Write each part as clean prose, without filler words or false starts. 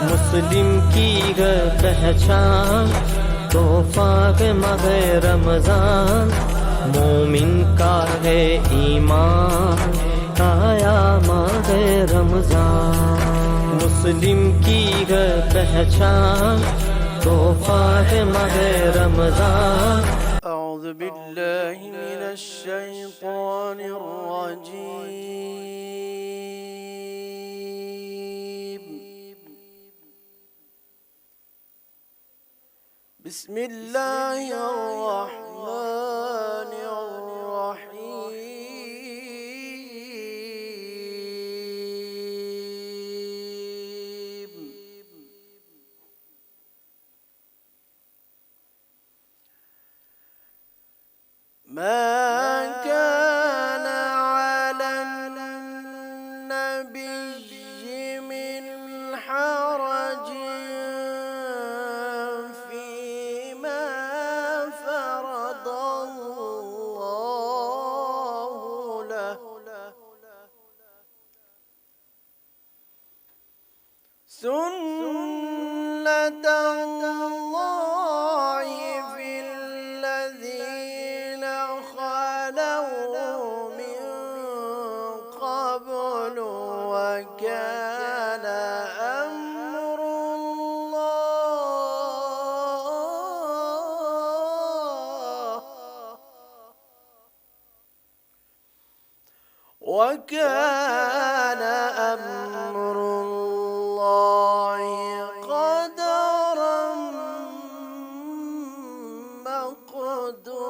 مسلم کی ہے پہچان تحفہ ماہ رمضان، مومن کا ہے ایمان آیا ماہ رمضان، مسلم کی ہے پہچان تحفہ ماہ رمضان۔ اعوذ باللہ من الشیطان الرجیم، بسم اللہ الرحمن الرحیم۔ ما كان على النبي من حرج فيما فرض الله له، سنة الله في الذين خلوا من قبل، وكان أمر الله قدرا مقدورا۔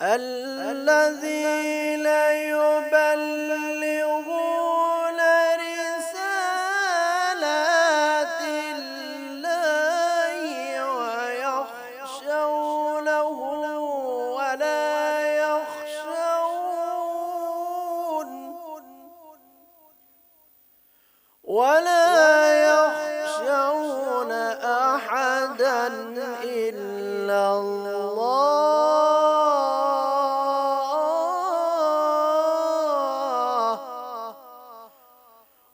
الذين يبلغون رسالات الله ويخشونه ولا يخشون أحدا إلا الله،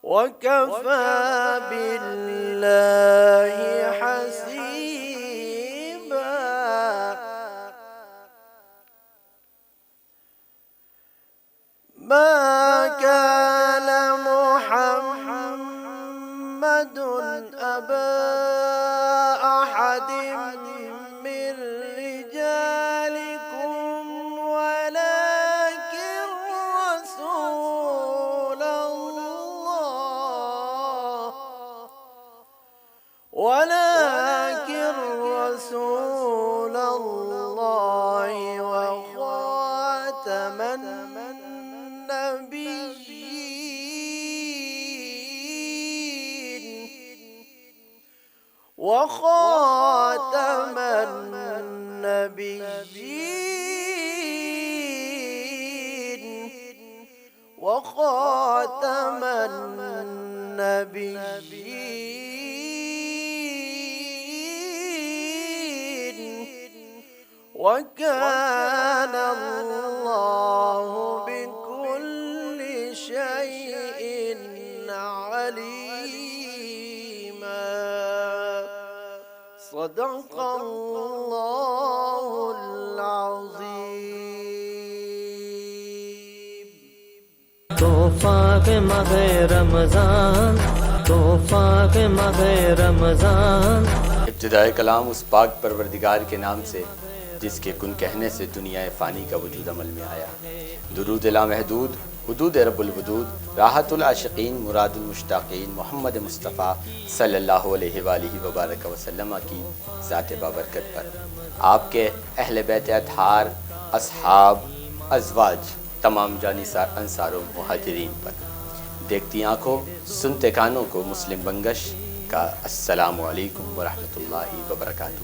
وكفى بالله حسيبا۔ ما كان محمد أبا أحد من رجالكم ولكن رسول الله وخاتم النبيين وكان الله بكل شيء عليما۔ صدق الله العظيم۔ تحفہ ماہ رمضان، تحفہ ماہ رمضان۔ ابتدائے کلام اس پاک پروردگار کے نام سے جس کے کن کہنے سے دنیا فانی کا وجود عمل میں آیا۔ درود لامحدود حدود رب الودود راحت العاشقین مراد المشتاقین محمد مصطفیٰ صلی اللہ علیہ وآلہ وبارک وسلم کی ذات بابرکت پر، آپ کے اہل بیت اطہار، اصحاب، ازواج، تمام جانصار انصار و مہاجرین پر، دیکھتی آنکھوں سنتے کانوں کو مسلم بنگش کا السلام علیکم ورحمۃ اللہ وبرکاتہ۔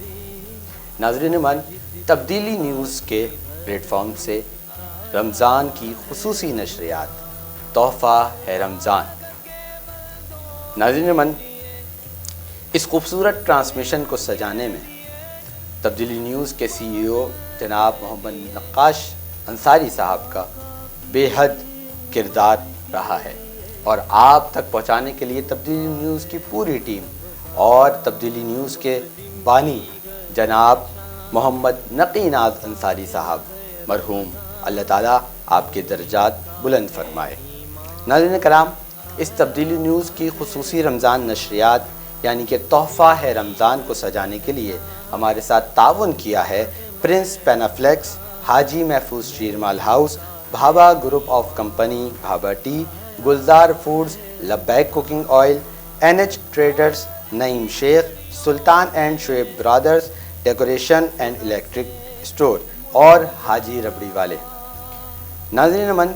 ناظرین من، تبدیلی نیوز کے پلیٹ فارم سے رمضان کی خصوصی نشریات تحفہ ہے رمضان۔ ناظرین من، اس خوبصورت ٹرانسمیشن کو سجانے میں تبدیلی نیوز کے سی ای او جناب محمد نقاش انصاری صاحب کا بے حد کردار رہا ہے، اور آپ تک پہنچانے کے لیے تبدیلی نیوز کی پوری ٹیم اور تبدیلی نیوز کے بانی جناب محمد نقی ناز انصاری صاحب مرحوم، اللہ تعالیٰ آپ کے درجات بلند فرمائے۔ ناظرین کرام، اس تبدیلی نیوز کی خصوصی رمضان نشریات یعنی کہ تحفہ ہے رمضان کو سجانے کے لیے ہمارے ساتھ تعاون کیا ہے prince panaflex, Haji Mahfooz Sheermal house, Bhabha group of company, Bhabha tea, Gulzar foods, Labbaik cooking oil, NH traders, Naeem Shaikh, Sultan and Shoaib brothers, decoration and electric store اور حاجی ربڑی والے۔ ناظرین من،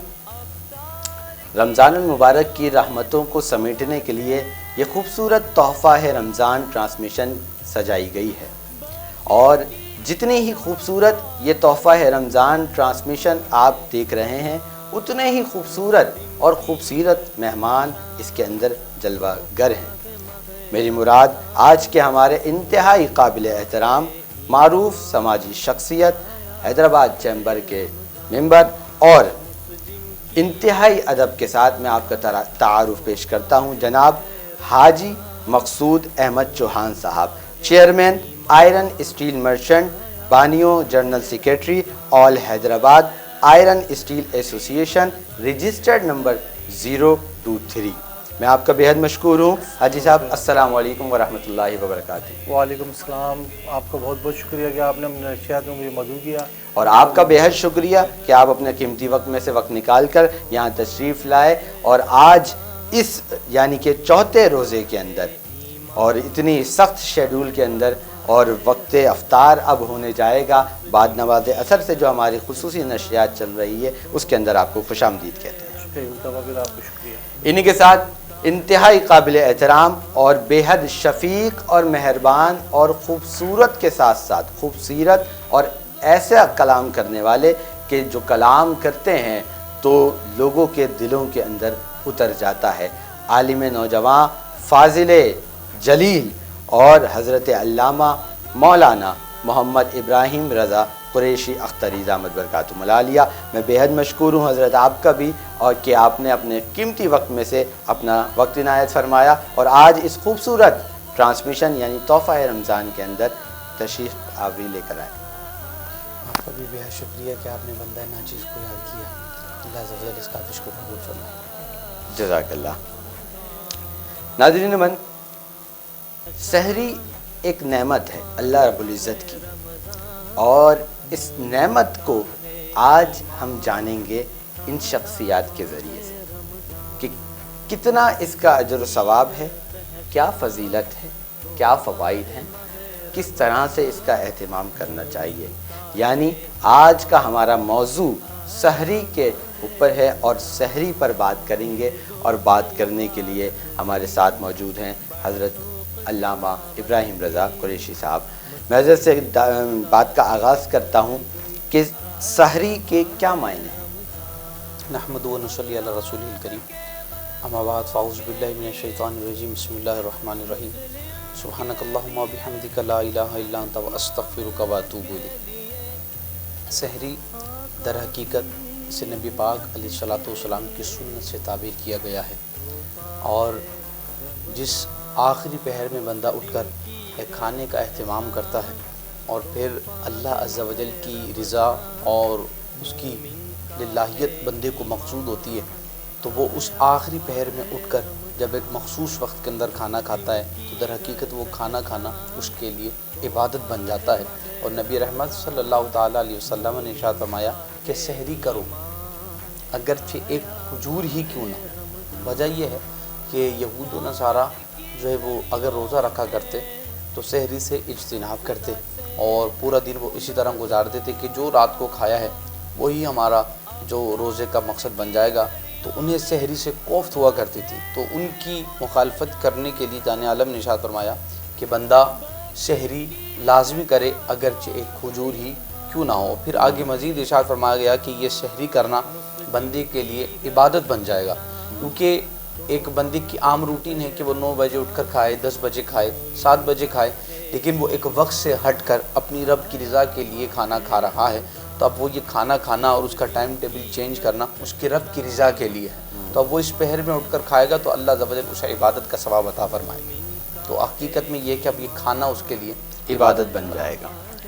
رمضان المبارک کی رحمتوں کو سمیٹنے کے لیے یہ خوبصورت تحفہ ہے رمضان ٹرانسمیشن سجائی گئی ہے، اور جتنی ہی خوبصورت یہ تحفہ ہے رمضان ٹرانسمیشن آپ دیکھ رہے ہیں، اتنے ہی خوبصورت اور خوبصورت مہمان اس کے اندر جلوہ گر ہیں۔ میری مراد آج کے ہمارے انتہائی قابل احترام معروف سماجی شخصیت، حیدرآباد چیمبر کے ممبر اور انتہائی ادب کے ساتھ میں آپ کا تعارف پیش کرتا ہوں، جناب حاجی مقصود Ahmed Chauhan sahab, chairman iron steel merchant, بانیوں general secretary all Hyderabad iron steel association, registered number 023۔ میں آپ کا بے حد مشکور ہوں حاجی صاحب۔ السلام علیکم ورحمۃ اللہ وبرکاتہ۔ وعلیکم السلام، آپ کا بہت بہت شکریہ کہ آپ نے اپنے نشریات میں مجھے مدعو کیا، اور آپ کا بے حد شکریہ کہ آپ اپنے قیمتی وقت میں سے وقت نکال کر یہاں تشریف لائے، اور آج اس یعنی کہ چوتھے روزے کے اندر اور اتنی سخت شیڈول کے اندر اور وقت افطار اب ہونے جائے گا، بعد نماز عصر سے جو ہماری خصوصی نشریات چل رہی ہے اس کے اندر آپ کو خوش آمدید کہتے ہیں۔ آپ کو شکریہ۔ انہی کے ساتھ انتہائی قابل احترام اور بے حد شفیق اور مہربان اور خوبصورت کے ساتھ ساتھ خوبصورت اور ایسا کلام کرنے والے کہ جو کلام کرتے ہیں تو لوگوں کے دلوں کے اندر اتر جاتا ہے، عالم نوجوان، فاضل جلیل اور حضرت علامہ مولانا محمد ابراہیم رضا قریشی اختری دامت برکاتہم العالیہ۔ میں بے حد مشکور ہوں حضرت آپ کا بھی، اور کہ آپ نے اپنے قیمتی وقت میں سے اپنا وقت عنایت فرمایا اور آج اس خوبصورت ٹرانسمیشن یعنی تحفہ رمضان کے اندر تشریف آوری لے کر آئے۔ آپ کا بھی بے حد شکریہ کہ آپ نے بندہ ناچیز کو یاد کیا، اللہ عز و جل اس کاوش کو قبول فرمائے۔ جزاک اللہ۔ ناظرین من، سحری ایک نعمت ہے اللہ رب العزت کی، اور اس نعمت کو آج ہم جانیں گے ان شخصیات کے ذریعے سے کہ کتنا اس کا اجر و ثواب ہے، کیا فضیلت ہے، کیا فوائد ہیں، کس طرح سے اس کا اہتمام کرنا چاہیے۔ یعنی آج کا ہمارا موضوع سحری کے اوپر ہے، اور سحری پر بات کریں گے، اور بات کرنے کے لیے ہمارے ساتھ موجود ہیں حضرت علامہ ابراہیم رضا قریشی صاحب۔ میں حضرت سے بات کا آغاز کرتا ہوں کہ سحری کے کیا معنی ہیں؟ نحمدہ و نصلی علی رسولہ الکریم، اما بعد فاعوذ باللہ من الشیطان الرجیم، بسم اللہ الرحمن الرحیم، سبحانک اللہم و بحمدک لا الہ الا انت واستغفرک واتوب الیک۔ سحری در حقیقت سے نبی پاک علیہ الصلوۃ والسلام کی سنت سے تعبیر کیا گیا ہے، اور جس آخری پہر میں بندہ اٹھ کر ایک کھانے کا اہتمام کرتا ہے، اور پھر اللہ عز و جل کی رضا اور اس کی للہیت بندے کو مقصود ہوتی ہے، تو وہ اس آخری پہر میں اٹھ کر جب ایک مخصوص وقت کے اندر کھانا کھاتا ہے تو در حقیقت وہ کھانا کھانا اس کے لیے عبادت بن جاتا ہے۔ اور نبی رحمت صلی اللہ تعالیٰ علیہ وسلم نے ارشاد فرمایا کہ سحری کرو اگرچہ ایک کھجور ہی کیوں نہ۔ وجہ یہ ہے کہ یہود و نصارہ جو ہے وہ اگر روزہ رکھا کرتے تو سحری سے اجتناب کرتے، اور پورا دن وہ اسی طرح گزار دیتے کہ جو رات کو کھایا ہے وہی ہمارا جو روزے کا مقصد بن جائے گا، تو انہیں سحری سے کوفت ہوا کرتی تھی۔ تو ان کی مخالفت کرنے کے لیے جان عالم نے ارشاد فرمایا کہ بندہ سحری لازمی کرے اگرچہ ایک کھجور ہی کیوں نہ ہو۔ پھر آگے مزید ارشاد فرمایا گیا کہ یہ سحری کرنا بندے کے لیے عبادت بن جائے گا، کیونکہ ایک بندے کی عام روٹین ہے کہ وہ 9 بجے اٹھ کر کھائے، 10 بجے کھائے، 7 بجے کھائے، لیکن وہ ایک وقت سے ہٹ کر اپنی رب کی رضا کے لیے کھانا کھا رہا ہے، تو اب وہ یہ کھانا کھانا اور اس کا ٹائم ٹیبل چینج کرنا اس کے رب کی رضا کے لیے ہے. تو اب وہ اس پہر میں اٹھ کر کھائے گا تو اللہ ضبط اسے عبادت کا ثواب عطا فرمائے گا. تو حقیقت میں یہ کہ اب یہ کھانا اس کے لیے عبادت بن جائے گا.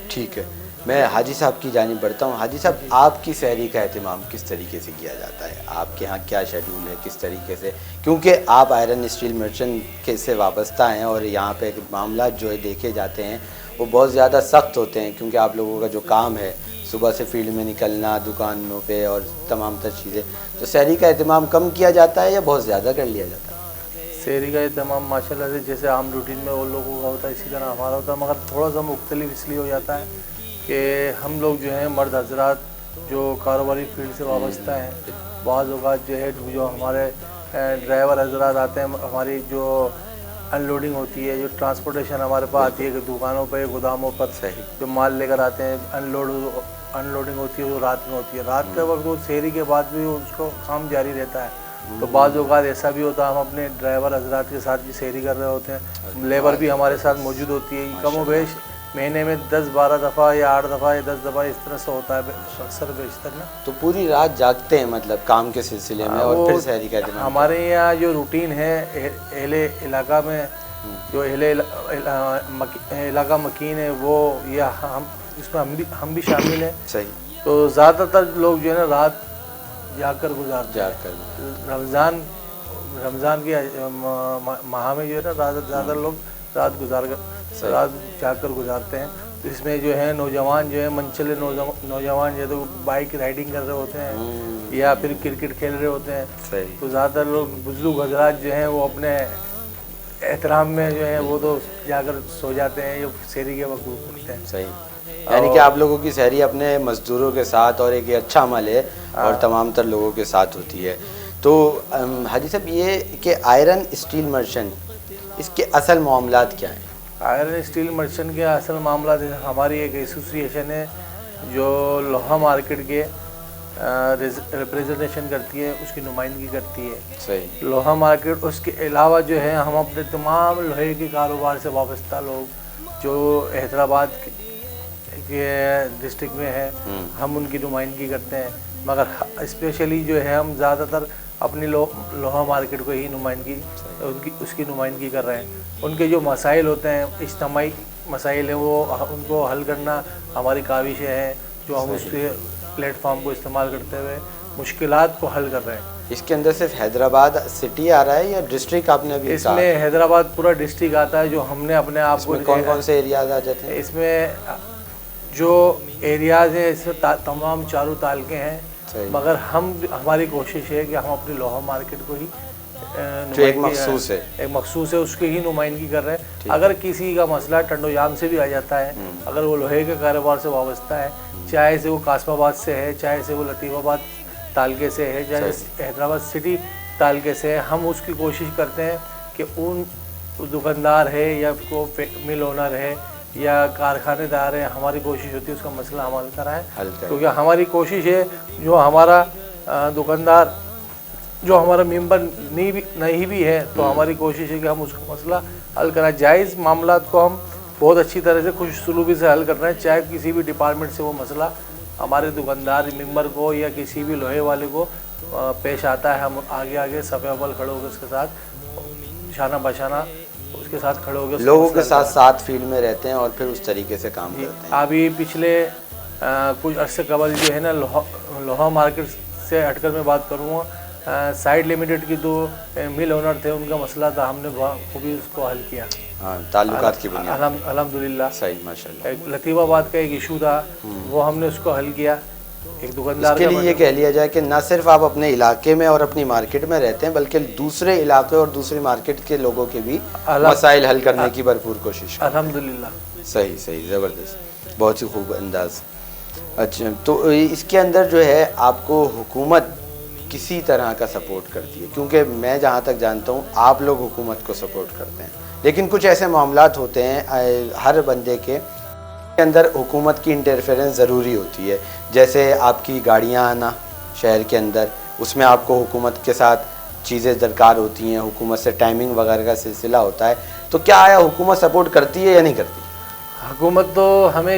ٹھیک ہے, میں حاجی صاحب کی جانب بڑھتا ہوں. حاجی صاحب, آپ کی سحری کا اہتمام کس طریقے سے کیا جاتا ہے؟ آپ کے ہاں کیا شیڈول ہے, کس طریقے سے؟ کیونکہ آپ آئرن اسٹیل مرچنٹ کے سے وابستہ ہیں اور یہاں پہ معاملات جو ہے دیکھے جاتے ہیں وہ بہت زیادہ سخت ہوتے ہیں, کیونکہ آپ لوگوں کا جو کام ہے صبح سے فیلڈ میں نکلنا, دکانوں پہ اور تمام تر چیزیں, تو سحری کا اہتمام کم کیا جاتا ہے یا بہت زیادہ کر لیا جاتا ہے؟ سحری کا اہتمام ماشاء اللہ سے جیسے عام روٹین میں وہ لوگوں کا ہوتا ہے اسی طرح ہمارا ہوتا ہے, مگر تھوڑا سا مختلف اس لیے ہو جاتا ہے کہ ہم لوگ جو ہیں مرد حضرات جو کاروباری فیلڈ سے وابستہ ہیں, بعض اوقات جو ہے جو ہمارے ڈرائیور حضرات آتے ہیں, ہماری جو ان لوڈنگ ہوتی ہے, جو ٹرانسپورٹیشن ہمارے پاس آتی ہے کہ دکانوں پہ گوداموں پر جو مال لے کر آتے ہیں, ان لوڈنگ ہوتی ہے وہ رات میں ہوتی ہے. رات کے وقت وہ سحری کے بعد بھی اس کو کام جاری رہتا ہے. تو بعض اوقات ایسا بھی ہوتا ہے ہم اپنے ڈرائیور حضرات کے ساتھ بھی سحری کر رہے ہوتے ہیں, لیبر بھی ہمارے ساتھ موجود ہوتی ہے. کم و بیش مہینے میں 10-12 دفعہ یا 8 دفعہ یا 10 دفعہ اس طرح سے ہوتا ہے اکثر بیشتر نا. تو پوری رات جاگتے ہیں مطلب کام کے سلسلے میں, اور پھر سحری کا اہتمام؟ ہمارے یہاں جو روٹین ہے اہل علاقہ میں, جو اہل علاقہ مکین ہے وہ, یا ہم اس میں ہم بھی شامل ہیں. صحیح. تو زیادہ تر لوگ جو ہے نا رات جاگ کر گزارتے ہیں. رمضان کے ماہ میں جو ہے نا زیادہ لوگ رات جاگ کر گزارتے ہیں. تو اس میں جو ہے نوجوان جو ہے منچلے نوجوان جو ہے تو بائک رائڈنگ کر رہے ہوتے ہیں یا پھر کرکٹ کھیل رہے ہوتے ہیں. تو زیادہ تر لوگ بزرگ حضرات جو ہیں وہ اپنے احترام میں جو ہے وہ تو جا کر سو جاتے ہیں یا سحری کے وقت اٹھتے ہیں. صحیح. یعنی کہ آپ لوگوں کی سحری اپنے مزدوروں کے ساتھ اور ایک اچھا عمل ہے اور تمام تر لوگوں کے ساتھ ہوتی ہے. تو حاجی صاحب, یہ کہ آئرن اسٹیل مرچنٹ اس کے اصل معاملات کیا ہیں؟ آئرن اسٹیل مرچنٹ کے اصل معاملات ہماری ایک ایسوسیشن ہے جو لوہا مارکیٹ کے ریپریزنٹیشن کرتی ہے, اس کی نمائندگی کرتی ہے. صحیح. لوہا مارکیٹ, اس کے علاوہ جو ہے ہم اپنے تمام لوہے کے کاروبار سے وابستہ لوگ جو حیدرآباد کے ڈسٹرکٹ میں ہیں ہم ان کی نمائندگی کرتے ہیں. مگر اسپیشلی جو ہے ہم زیادہ تر اپنی لوہا مارکیٹ کو ہی اس کی نمائندگی کر رہے ہیں. ان کے جو مسائل ہوتے ہیں, اجتماعی مسائل ہیں, وہ ان کو حل کرنا ہماری کاوشیں ہیں, جو ہم اس کے پلیٹ فارم کو استعمال کرتے ہوئے مشکلات کو حل کر رہے ہیں. اس کے اندر صرف حیدرآباد سٹی آ رہا ہے یا ڈسٹرکٹ آپ نے ابھی؟ اس میں حیدرآباد پورا ڈسٹرکٹ آتا ہے جو ہم نے اپنے آپ کو. کون کون سے ایریاز آ جاتے ہیں اس میں؟ جو ایریاز ہیں اس میں تمام چاروں تعلقے ہیں, مگر ہماری کوشش ہے کہ ہم اپنی لوہا مارکیٹ کو ہی جو ایک مخصوص ہے اس کی ہی نمائندگی کر رہے ہیں. اگر کسی کا مسئلہ ٹنڈو جام سے بھی آ جاتا ہے, اگر وہ لوہے کے کاروبار سے وابستہ ہے, چاہے سے وہ قاسم آباد سے ہے, چاہے سے وہ لطیف آباد تعلقے سے ہے, چاہے حیدرآباد سٹی تعلقے سے ہے, ہم اس کی کوشش کرتے ہیں کہ ان دکاندار ہے یا کو مل اونر ہے یا کارخانے دار ہے, ہماری کوشش ہوتی ہے اس کا مسئلہ ہم حل کرائیں. کیونکہ ہماری کوشش ہے جو ہمارا دکاندار جو ہمارا ممبر نہیں بھی ہے تو ہماری کوشش ہے کہ ہم اس کا مسئلہ حل کرائیں. جائز معاملات کو ہم بہت اچھی طرح سے خوش سلوکی سے حل کر رہے ہیں, چاہے کسی بھی ڈپارٹمنٹ سے وہ مسئلہ ہمارے دکاندار ممبر کو یا کسی بھی لوہے والے کو پیش آتا ہے. ہم آگے صف اول کھڑے ہو کے اس کے ساتھ شانہ بشانہ اس کے ساتھ کھڑے ہو کے لوگوں کے ساتھ فیلڈ میں رہتے ہیں اور پھر اس طریقے سے کام کرتے ہیں. ابھی پچھلے کچھ عرصے قبل جو ہے نا لوہا مارکیٹ سے ہٹ کر میں بات کروں گا, سائڈ لمیٹڈ کی دو مل اونر تھے, ان کا مسئلہ تھا, ہم نے خوبی اس کو حل کیا. تعلقات کی بنیاد الحمدللہ. صحیح ماشاءاللہ. لطیف آباد کا ایک ایشو تھا, وہ ہم نے اس کو حل کیا. ایک دکاندار کے لیے یہ کہہ لیا جائے کہ نہ صرف آپ اپنے علاقے میں اور اپنی مارکیٹ میں رہتے ہیں بلکہ دوسرے علاقے اور دوسری مارکیٹ کے لوگوں کے بھی مسائل حل کرنے کی بھرپور کوشش. الحمدللہ. صحیح, زبردست, بہت ہی خوب انداز. اچھا, تو اس کے اندر جو ہے آپ کو حکومت کسی طرح کا سپورٹ کرتی ہے؟ کیونکہ میں جہاں تک جانتا ہوں آپ لوگ حکومت کو سپورٹ کرتے ہیں, لیکن کچھ ایسے معاملات ہوتے ہیں ہر بندے کے اندر حکومت کی انٹرفیرنس ضروری ہوتی ہے, جیسے آپ کی گاڑیاں آنا شہر کے اندر, اس میں آپ کو حکومت کے ساتھ چیزیں درکار ہوتی ہیں, حکومت سے ٹائمنگ وغیرہ کا سلسلہ ہوتا ہے. تو کیا آیا حکومت سپورٹ کرتی ہے یا نہیں کرتی؟ حکومت تو ہمیں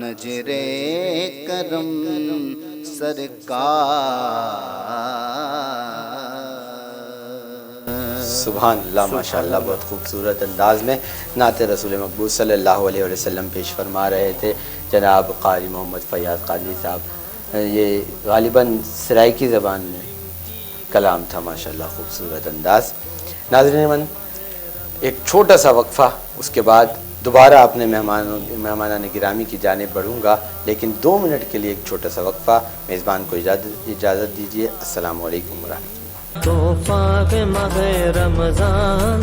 نجرے کرم سرکار. سبحان اللہ، ماشاء اللہ، بہت خوبصورت انداز میں نعت رسول مقبول صلی اللہ علیہ وسلم پیش فرما رہے تھے جناب قاری محمد فیاض قادری صاحب. یہ غالباً سرائکی زبان میں کلام تھا، ماشاء اللہ خوبصورت انداز. ناظرین من، ایک چھوٹا سا وقفہ، اس کے بعد دوبارہ اپنے مہمانان گرامی کی جانب بڑھوں گا، لیکن 2 منٹ کے لیے ایک چھوٹا سا وقفہ. میزبان کو اجازت دیجیے. السلام علیکم ورحمۃ اللہ. تحفہ ماہ رمضان.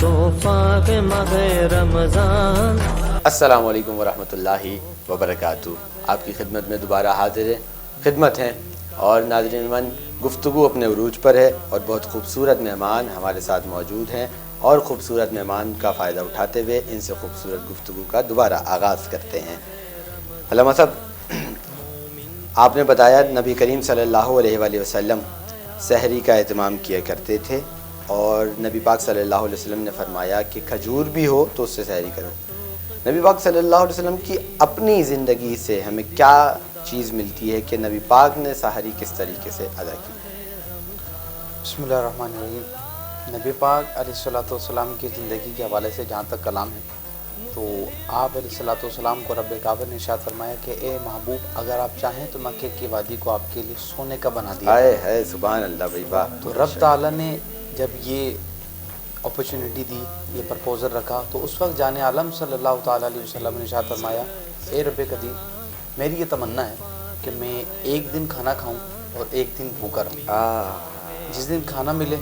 تحفہ ماہ رمضان. السلام علیکم ورحمۃ اللہ وبرکاتہ. آپ کی خدمت میں دوبارہ حاضر خدمت ہیں. اور ناظرین من، گفتگو اپنے عروج پر ہے اور بہت خوبصورت مہمان ہمارے ساتھ موجود ہیں، اور خوبصورت مہمان کا فائدہ اٹھاتے ہوئے ان سے خوبصورت گفتگو کا دوبارہ آغاز کرتے ہیں. علامہ صاحب، آپ نے بتایا نبی کریم صلی اللہ علیہ وآلہ وسلم سحری کا اہتمام کیا کرتے تھے، اور نبی پاک صلی اللہ علیہ وسلم نے فرمایا کہ کھجور بھی ہو تو اس سے سحری کرو. نبی پاک صلی اللہ علیہ وسلم کی اپنی زندگی سے ہمیں کیا چیز ملتی ہے کہ نبی پاک نے سحری کس طریقے سے ادا کی؟ بسم اللہ الرحمن الرحیم. نبی پاک علیہ الصلوۃ والسلام کی زندگی کے حوالے سے جہاں تک کلام ہے تو آپ علیہ الصلوۃ والسلام کو رب کعبہ نے ارشاد فرمایا کہ اے محبوب، اگر آپ چاہیں تو مکے کی وادی کو آپ کے لیے سونے کا بنا دیا. ہے سبحان اللہ بھائی، واہ. تو رب تعالیٰ نے جب یہ اپرچونٹی دی، یہ پرپوزل رکھا، تو اس وقت جان عالم صلی اللہ تعالیٰ علیہ وسلم نے ارشاد فرمایا اے رب قدیم، میری یہ تمنا ہے کہ میں ایک دن کھانا کھاؤں اور ایک دن بھوکا رہوں. جس دن کھانا ملے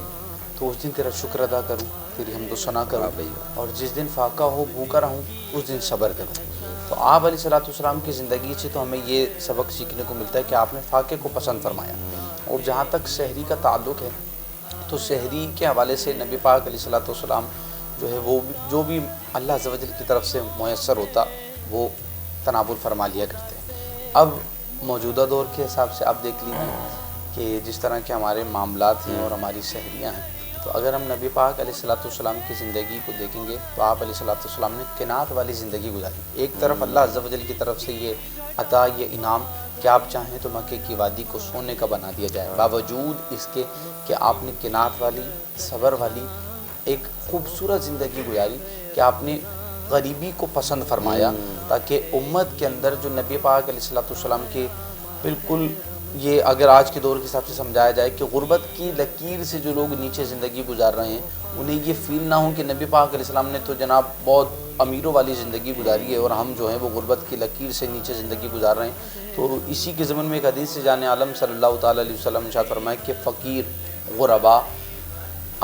تو اس دن تیرا شکر ادا کروں، تیری حمد و ثنا کروں، اور جس دن فاقہ ہو بھوکا رہوں اس دن صبر کروں. تو آپ علیہ الصلوۃ والسلام کی زندگی سے تو ہمیں یہ سبق سیکھنے کو ملتا ہے کہ آپ نے فاقے کو پسند فرمایا. اور جہاں تک سحری کا تعلق ہے تو سحری کے حوالے سے نبی پاک علیہ الصلوۃ والسلام جو ہے وہ جو بھی اللہ عز و جل کی طرف سے میسر ہوتا وہ تناول فرما لیا کرتے ہیں. اب موجودہ دور کے حساب سے آپ دیکھ لیجیے کہ جس طرح کے ہمارے معاملات ہیں اور ہماری سحریاں ہیں، تو اگر ہم نبی پاک علیہ الصلوۃ والسلام کی زندگی کو دیکھیں گے تو آپ علیہ الصلوۃ والسلام نے قناعت والی زندگی گزاری. ایک طرف اللہ عز و جل کی طرف سے یہ عطا، یہ انعام کہ آپ چاہیں تو مکے کی وادی کو سونے کا بنا دیا جائے، باوجود اس کے کہ آپ نے قناعت والی، صبر والی ایک خوبصورت زندگی گزاری کہ آپ نے غریبی کو پسند فرمایا، تاکہ امت کے اندر جو نبی پاک علیہ الصلوۃ والسلام کے بالکل یہ اگر آج کے دور کے حساب سے سمجھایا جائے کہ غربت کی لکیر سے جو لوگ نیچے زندگی گزار رہے ہیں انہیں یہ فیل نہ ہو کہ نبی پاک علیہ السلام نے تو جناب بہت امیروں والی زندگی گزاری ہے اور ہم جو ہیں وہ غربت کی لکیر سے نیچے زندگی گزار رہے ہیں. تو اسی کے ضمن میں ایک حدیث سے جان عالم صلی اللہ تعالیٰ علیہ وسلم نے ارشاد فرمایا کہ فقیر غربا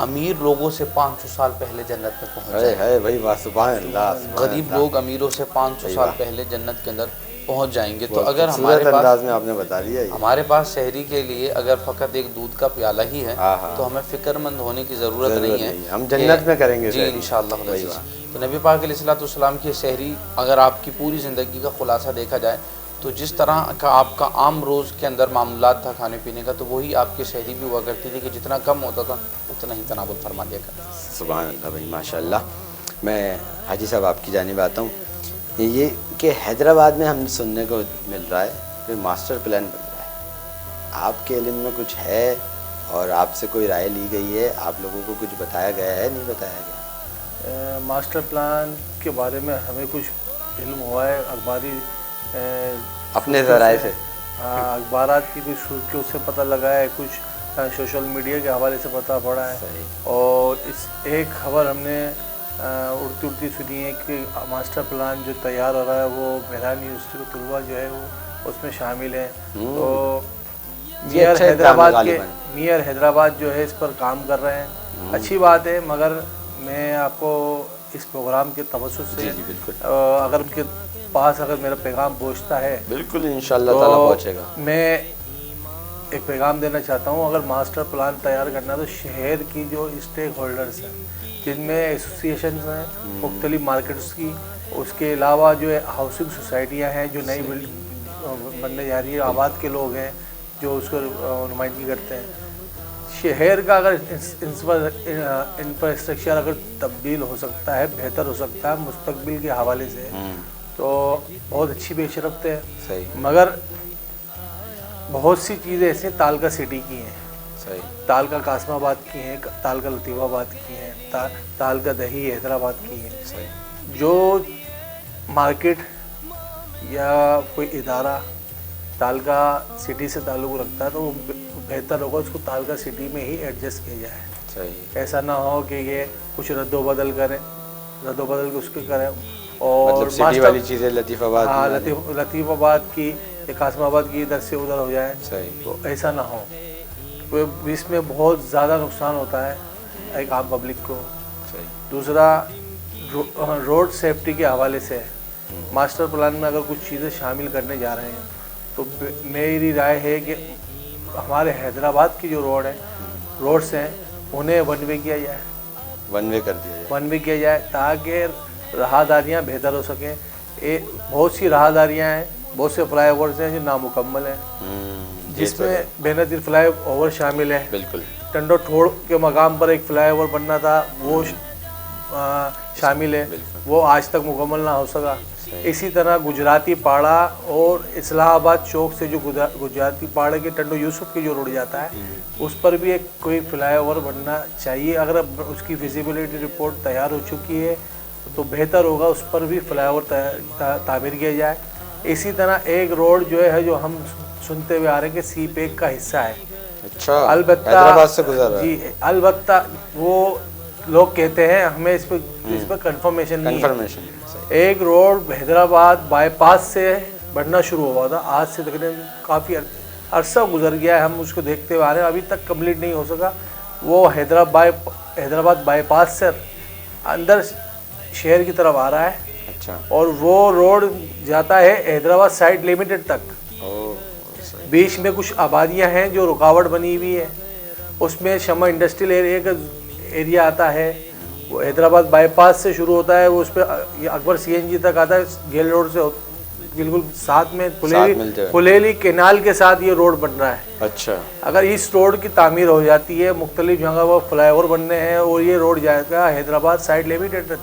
امیر لوگوں سے 500 سال پہلے جنت میں پہنچ جائیں. ہے بھائی واہ سبحان اللہ. غریب لوگ امیروں سے 500 سال پہلے جنت کے اندر پہنچ جائیں گے. تو اگر خوبصورت انداز میں آپ نے بتا دیا یہ. ہمارے پاس شہری کے لیے اگر فقط ایک دودھ کا پیالہ ہی ہے تو ہمیں فکر مند ہونے کی ضرورت نہیں ہے. ہم جنت میں کریں گے جی انشاءاللہ. تو نبی پاک علیہ السلام کی شہری اگر آپ کی پوری زندگی کا خلاصہ دیکھا جائے تو جس طرح کا آپ کا عام روز کے اندر معاملات تھا کھانے پینے کا تو وہی آپ کی شہری بھی ہوا کرتی تھی کہ جتنا کم ہوتا تھا اتنا ہی تناول فرما دیا کرتا. سبحان اللہ بھائی ماشاء اللہ. میں حاجی صاحب آپ کی جانب آتا ہوں. یہ کہ حیدرآباد میں ہم سننے کو مل رہا ہے کہ ماسٹر پلان بن رہا ہے. آپ کے علم میں کچھ ہے اور آپ سے کوئی رائے لی گئی ہے؟ آپ لوگوں کو کچھ بتایا گیا ہے نہیں بتایا گیا؟ ماسٹر پلان کے بارے میں ہمیں کچھ علم ہوا ہے اخباری اپنے ذرائع سے. اخبارات کی کچھ سرخیوں سے پتہ لگا ہے, کچھ سوشل میڈیا کے حوالے سے پتہ پڑا ہے. اور اس ایک خبر ہم نے اڑتی اڑتی سنی ہے کہ ماسٹر پلان جو تیار ہو رہا ہے وہ مہران یونیورسٹی کے طلباء جو ہے وہ اس میں شامل ہیں. تو میئر حیدرآباد جو ہے اس پر کام کر رہے ہیں. اچھی بات ہے, مگر میں آپ کو اس پروگرام کے توسط سے اگر ان کے پاس اگر میرا پیغام پہنچتا ہے بالکل انشاءاللہ تعالیٰ پہنچے گا. میں ایک پیغام دینا چاہتا ہوں, اگر ماسٹر پلان تیار کرنا ہے تو شہر کی جو اسٹیک ہولڈرز ہیں جن میں ایسوسیشنز ہیں مختلف مارکیٹس کی, اس کے علاوہ جو ہے ہاؤسنگ سوسائٹیاں ہیں جو نئی بننے جا رہی ہے, آباد کے لوگ ہیں جو اس کو نمائندگی کرتے ہیں. شہر کا اگر انفراسٹرکچر اگر تبدیل ہو سکتا ہے, بہتر ہو سکتا ہے مستقبل کے حوالے سے تو بہت اچھی پیش رفت ہے. مگر بہت سی چیزیں ایسی تالکا سٹی کی ہیں, تالکا قاسم آباد کی ہیں, تالکا لطیف آباد کی ہیں, تالکا دہی حیدرآباد کی ہیں. جو مارکیٹ یا کوئی ادارہ تالکا سٹی سے تعلق رکھتا ہے تو وہ بہتر ہوگا اس کو تالکا سٹی میں ہی ایڈجسٹ کیا جائے. ایسا نہ ہو کہ یہ کچھ رد و بدل کریں, رد و بدل کے اس کے کریں اور سٹی والی چیزیں لطیف آباد لطیف آباد کی یا قاسم آباد کی ادھر سے ادھر ہو جائے. تو ایسا نہ ہو, اس میں بہت زیادہ نقصان ہوتا ہے ایک عام پبلک کو. دوسرا روڈ سیفٹی کے حوالے سے ماسٹر پلان میں اگر کچھ چیزیں شامل کرنے جا رہے ہیں تو میری رائے ہے کہ ہمارے حیدرآباد کی جو روڈس ہیں انہیں ون وے کیا جائے, ون وے کر دیا جائے, ون وے کیا جائے تاکہ راہداریاں بہتر ہو سکیں. بہت سی راہداریاں ہیں, بہت سے فلائی اوورز ہیں جو نامکمل ہیں جس میں بے نظیر فلائی اوور شامل ہے. بالکل ٹنڈو ٹھوڑ کے مقام پر ایک فلائی اوور بننا تھا وہ شامل ہے, وہ آج تک مکمل نہ ہو سکا. اسی طرح گجراتی پاڑا اور اسلام آباد چوک سے جو گجراتی پاڑے کے ٹنڈو یوسف کی جو روڈ جاتا ہے اس پر بھی ایک کوئی فلائی اوور بننا چاہیے. اگر اس کی فیزیبلٹی رپورٹ تیار ہو چکی ہے تو بہتر ہوگا اس پر بھی فلائی اوور تعمیر کیا جائے. اسی طرح ایک روڈ جو ہے جو ہم سنتے ہوئے آ رہے ہیں کہ سی پیک کا حصہ ہے, اچھا حیدرآباد سے گزر رہا ہے. جی البتہ وہ لوگ کہتے ہیں, ہمیں اس پہ کنفرمیشن نہیں ہے. ایک روڈ حیدرآباد بائی پاس سے بڑھنا شروع ہوا تھا, آج سے تقریباً کافی عرصہ گزر گیا ہے, ہم اس کو دیکھتے ہوئے آ رہے ہیں, ابھی تک کمپلیٹ نہیں ہو سکا. وہ حیدرآباد بائی پاس سے اندر شہر کی طرف آ رہا ہے. اچھا, اور وہ روڈ جاتا ہے حیدرآباد سائٹ لمیٹڈ تک. بیچ میں کچھ آبادیاں ہیں جو رکاوٹ بنی ہوئی ہے, اس میں شمع انڈسٹریل ایریا کا ایریا آتا ہے, وہ حیدرآباد بائی پاس سے شروع ہوتا ہے, وہ اس پہ اکبر سی این جی تک آتا ہے, گیل روڈ سے بالکل ساتھ میں پھلیلی کینال کے ساتھ یہ روڈ بن رہا ہے. اچھا, اگر اس روڈ کی تعمیر ہو جاتی ہے, مختلف جگہ وہ فلائی اوور بننے ہیں اور یہ روڈ جائے گا حیدرآباد سائٹ لمیٹڈ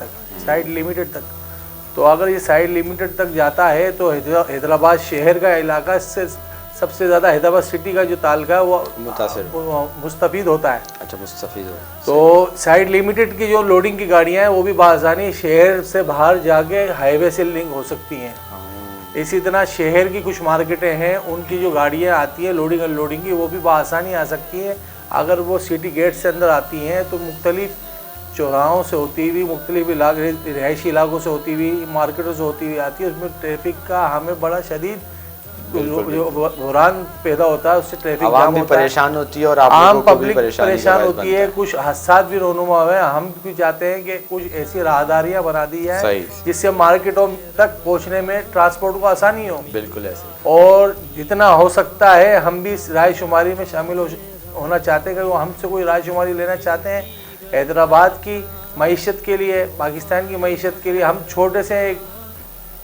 تک, تو اگر یہ سائٹ لمیٹڈ تک جاتا ہے تو حیدرآباد شہر کا علاقہ اس سے سب سے زیادہ حیدرآباد سٹی کا جو تعلقہ ہے وہ مستفید ہوتا ہے. اچھا, مستفید ہو. تو سائٹ لمیٹڈ کی جو لوڈنگ کی گاڑیاں ہیں وہ بھی بآسانی شہر سے باہر جا کے ہائی وے سے لنک ہو سکتی ہیں. اسی طرح شہر کی کچھ مارکیٹیں ہیں، ان کی جو گاڑیاں آتی ہیں لوڈنگ ان لوڈنگ کی، وہ بھی بآسانی آ سکتی ہیں۔ اگر وہ سٹی گیٹ سے اندر آتی ہیں تو مختلف چوراہوں سے ہوتی ہوئی، مختلف رہائشی علاقوں سے ہوتی ہوئی، مارکیٹوں سے ہوتی ہوئی آتی ہے، اس میں ٹریفک کا ہمیں بڑا شدید جو بحران پیدا ہوتا ہے، اس سے ٹریفک عوام جام بھی ہوتا ہے، پریشان ہوتی ہے اور آپ عام لوگوں کو بھی پبلک پریشانی کا پریشان باعث ہوتی ہے، کچھ حادثات بھی رونما ہوئے ہیں۔ ہم بھی چاہتے ہیں کہ کچھ ایسی راہداریاں بنا دی جائیں صحیح، جس سے مارکیٹوں تک پہنچنے میں ٹرانسپورٹ کو آسانی ہو، بالکل ایسے اور جتنا ہو سکتا ہے ہم بھی اس رائے شماری میں شامل ہونا چاہتے ہیں کہ وہ ہم سے کوئی رائے شماری لینا چاہتے ہیں حیدرآباد کی معیشت کے لیے، پاکستان کی معیشت کے لیے۔ ہم چھوٹے سے ایک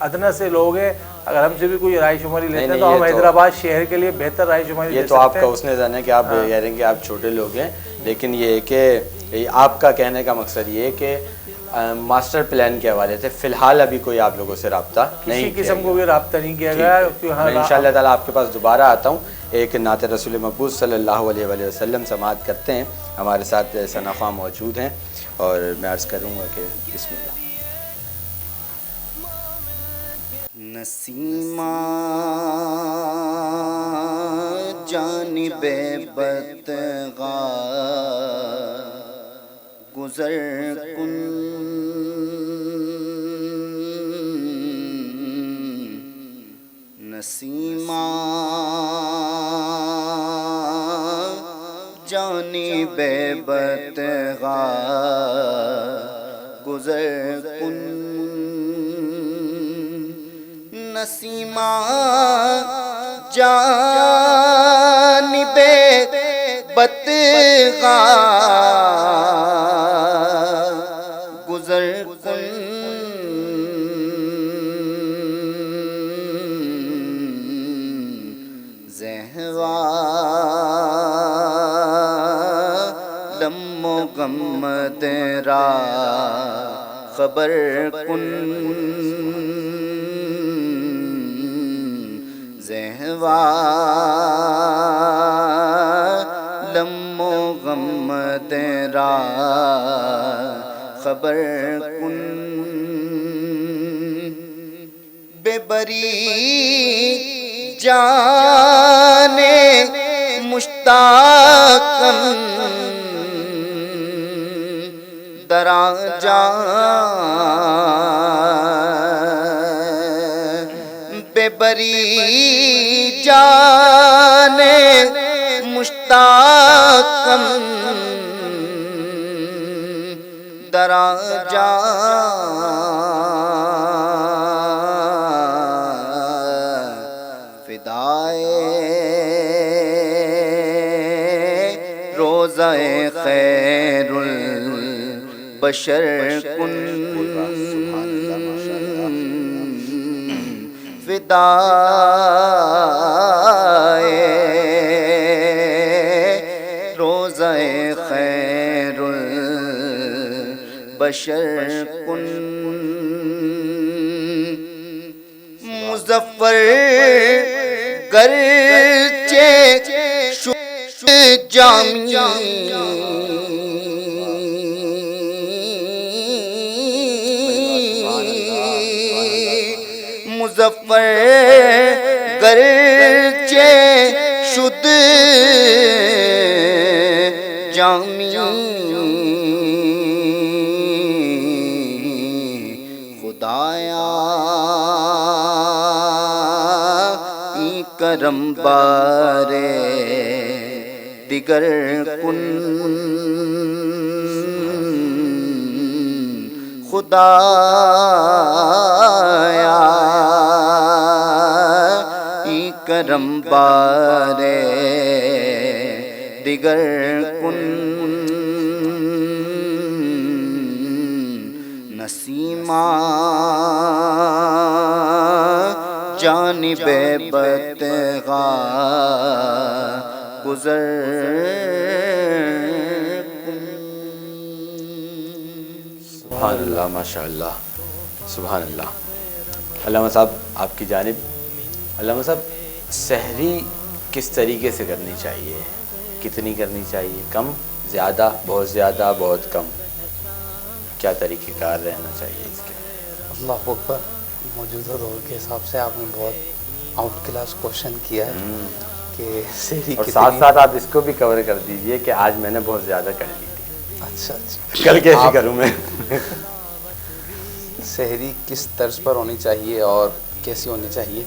ادنا سے لوگ ہیں، اگر ہم سے بھی کوئی رائے شماری لیتے ہیں تو ہم حیدرآباد شہر کے لیے بہتر رائے شماری یہ دے تو سکتے آپ کا ہیں۔ اس نے زن ہے کہ آپ کہہ رہے ہیں کہ آپ چھوٹے لوگ ہیں، لیکن یہ ہے کہ آپ کا کہنے کا مقصد یہ ہے کہ ماسٹر پلان کے حوالے سے فی الحال ابھی کوئی آپ لوگوں سے رابطہ نہیں کسی قسم کو بھی رابطہ نہیں کیا گیا۔ میں انشاءاللہ تعالیٰ آپ کے پاس دوبارہ آتا ہوں، ایک نعت رسول مقبول صلی اللہ علیہ وآلہ وسلم سماعت کرتے ہیں۔ ہمارے ساتھ ثنا خواں موجود ہیں اور میں عرض کروں گا کہ بسم اللہ۔ نسیمہ جانب بدغا گزر کن، نسیمہ جانب بدغا گزر کن، نسیمہ جانب بدغا گزر کن، زہوا لم و غم تیرا خبر کن، زہوا لم و غم تیرا خبر کن، بے بری جانے مشتاقاً درا جان، بے بری جانے مشتاقاً درا جان، فدائے روضہ خیر البشر کن، فدائے روضہ خیر البشر کن، مظفر گرچہ شد جامی مظفر گرچہ شد جامی، خدایا ای کرم بارے دیگر کن، خدایا ای کرم بارے دیگر کن، نسیمہ جانب بدغا گزر کن۔ سبحان اللہ، ماشاء اللہ، سبحان اللہ۔ علامہ صاحب آپ کی جانب، علامہ صاحب سحری کس طریقے سے کرنی چاہیے، کتنی کرنی چاہیے، کم، زیادہ، بہت کم، کیا طریقہ کار رہنا چاہیے اس کے؟ اللہ اکبر۔ موجودہ دور کے حساب سے آپ نے بہت آؤٹ کلاس کوشچن کیا ہے کہ سحری اور کتنی. ساتھ ساتھ آپ اس کو بھی کور کر دیجئے کہ آج میں نے بہت زیادہ کر لی تھی، اچھا اچھا، کل کیسے کروں میں؟ سحری کس طرز پر ہونی چاہیے اور کیسی ہونی چاہیے؟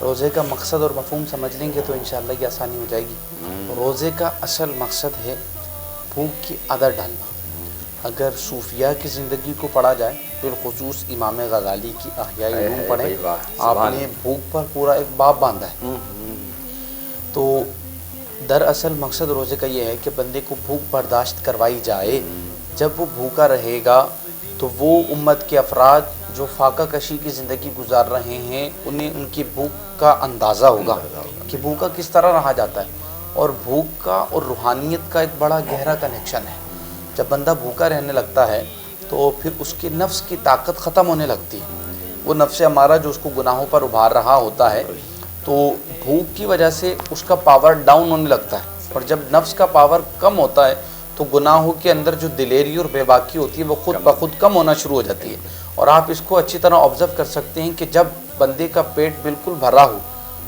روزے کا مقصد اور مفہوم سمجھ لیں گے تو انشاءاللہ یہ آسانی ہو جائے گی. روزے کا اصل مقصد ہے بھوک کی عادت ڈالنا. اگر صوفیاء کی زندگی کو پڑھا جائے، بالخصوص امام غزالی کی احیاء علوم پڑھیں، بھائی واہ، آپ سبحان نے بھوک پر پورا ایک باب باندھا ہے. تو دراصل مقصد روزے کا یہ ہے کہ بندے کو بھوک برداشت کروائی جائے. جب وہ بھوکا رہے گا تو وہ امت کے افراد جو فاقہ کشی کی زندگی گزار رہے ہیں انہیں ان کی بھوک کا اندازہ ہوگا کہ بھوکا کس طرح رہا جاتا ہے. اور بھوک کا اور روحانیت کا ایک بڑا گہرا کنیکشن ہے. جب بندہ بھوکا رہنے لگتا ہے تو پھر اس کے نفس کی طاقت ختم ہونے لگتی ہے. وہ نفس ہمارا جو اس کو گناہوں پر ابھار رہا ہوتا ہے تو بھوک کی وجہ سے اس کا پاور ڈاؤن ہونے لگتا ہے. اور جب نفس کا پاور کم ہوتا ہے تو گناہوں کے اندر جو دلیری اور بے باکی ہوتی ہے وہ خود بخود کم ہونا شروع ہو جاتی ہے. اور آپ اس کو اچھی طرح آبزرو کر سکتے ہیں کہ جب بندے کا پیٹ بالکل بھرا ہو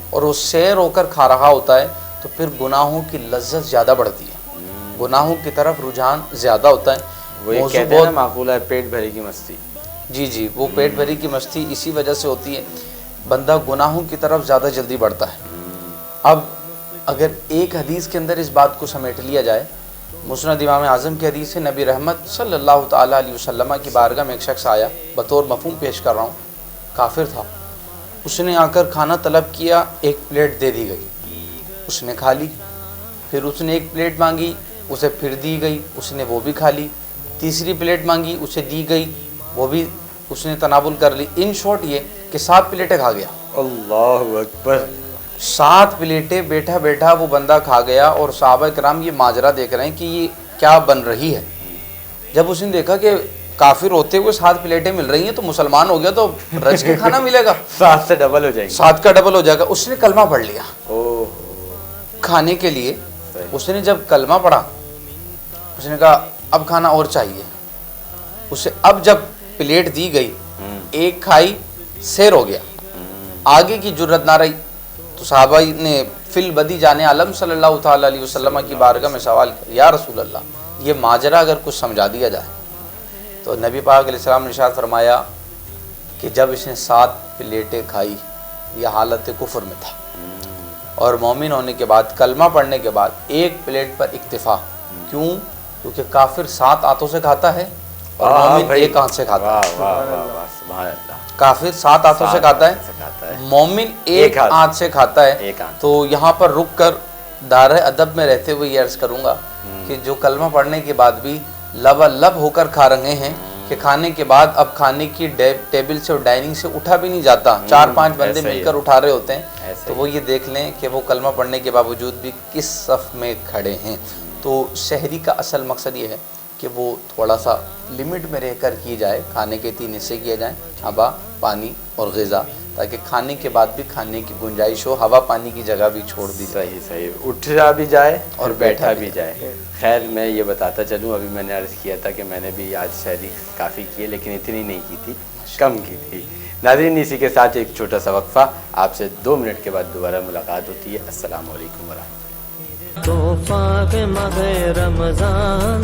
اور وہ سیر ہو کر کھا رہا ہوتا ہے تو پھر گناہوں کی لذت زیادہ بڑھتی ہے، گناہوں کی طرف رجحان زیادہ ہوتا ہے. وہ یہ موضوع کہتے ہیں نا بہت معقولہ ہے پیٹ بھری کی مستی. جی وہ پیٹ بھری کی مستی اسی وجہ سے ہوتی ہے، بندہ گناہوں کی طرف زیادہ جلدی بڑھتا ہے. اب اگر ایک حدیث کے اندر اس بات کو سمیٹ لیا جائے، مسند امام اعظم کی حدیث ہے، نبی رحمت صلی اللہ تعالیٰ علیہ وسلم کی بارگاہ میں ایک شخص آیا، بطور مفہوم پیش کر رہا ہوں، کافر تھا. اس نے آ کر کھانا طلب کیا، ایک پلیٹ دے دی گئی، اس نے کھا لی. پھر اس نے ایک پلیٹ مانگی، اسے پھر دی گئی، اس نے وہ بھی کھا لی. تیسری پلیٹ مانگی، اسے دی گئی، وہ بھی اس نے تناول کر لی. ان شارٹ یہ کہ 7 پلیٹیں کھا گیا. اللہ اکبر. 7 پلیٹیں بیٹھا بیٹھا وہ بندہ کھا گیا. اور صحابہ کرام یہ ماجرا دیکھ رہے ہیں کہ یہ کیا بن رہی ہے. جب اس نے دیکھا کہ کافر ہوتے ہوئے 7 پلیٹیں مل رہی ہیں تو مسلمان ہو گیا تو رج کے کھانا ملے گا، 7 سے ڈبل ہو جائے گی. 7 کا ڈبل ہو جائے گا. اس نے کلمہ پڑھ لیا اوہ کھانے کے لیے. اس نے جب کلمہ پڑھا اس نے کہا اب کھانا اور چاہیے. اسے اب جب پلیٹ دی گئی، ایک کھائی، سیر ہو گیا، آگے کی جرت نہ رہی. تو صحابہ نے فی البدی جان عالم صلی اللہ تعالیٰ علیہ وسلم کی بارگاہ میں سوال کیا، یا رسول اللہ یہ ماجرا اگر کچھ سمجھا دیا جائے. تو نبی پاک علیہ السلام نے ارشاد فرمایا کہ جب اس نے 7 پلیٹیں کھائی یہ حالت کفر میں تھا، اور مومن ہونے کے بعد کلمہ پڑھنے کے بعد ایک پلیٹ پر اکتفا. کیوں؟ کیونکہ کافر 7 ہاتھوں سے کھاتا ہے اور مومن ایک ہاتھ سے کھاتا ہے. واہ واہ واہ واہ سبحان اللہ. کافر 7 ہاتھوں سے کھاتا ہے، مومن ایک ہاتھ سے کھاتا ہے. تو یہاں پر رک کر دار ادب میں رہتے ہوئے یہ عرض کروں گا کہ جو کلمہ پڑھنے کے بعد بھی لب ہو کر کھا رہے ہیں کہ کھانے کے بعد اب کھانے کی ٹیبل سے اور ڈائننگ سے اٹھا بھی نہیں جاتا، 4-5 بندے مل کر اٹھا رہے ہوتے ہیں، تو وہ یہ دیکھ لیں کہ وہ کلمہ پڑھنے کے باوجود بھی کس صف میں کھڑے ہیں. تو سحری کا اصل مقصد یہ ہے کہ وہ تھوڑا سا لمٹ میں رہ کر کی جائے. کھانے کے 3 حصے کیے جائیں، ہوا، پانی اور غذا، تاکہ کھانے کے بعد بھی کھانے کی گنجائش ہو. ہوا پانی کی جگہ بھی چھوڑ دی جائے. صحیح اٹھا بھی جائے اور بیٹھا بھی جائے. خیر میں یہ بتاتا چلوں، ابھی میں نے عرض کیا تھا کہ میں نے بھی آج سحری کافی کی ہے لیکن اتنی نہیں کی تھی، کم کی تھی. ناظرین اسی کے ساتھ ایک چھوٹا سا وقفہ، آپ سے 2 منٹ کے بعد دوبارہ ملاقات ہوتی ہے. السلام علیکم ورحمۃ اللہ. تحفہ ماہ رمضان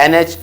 NH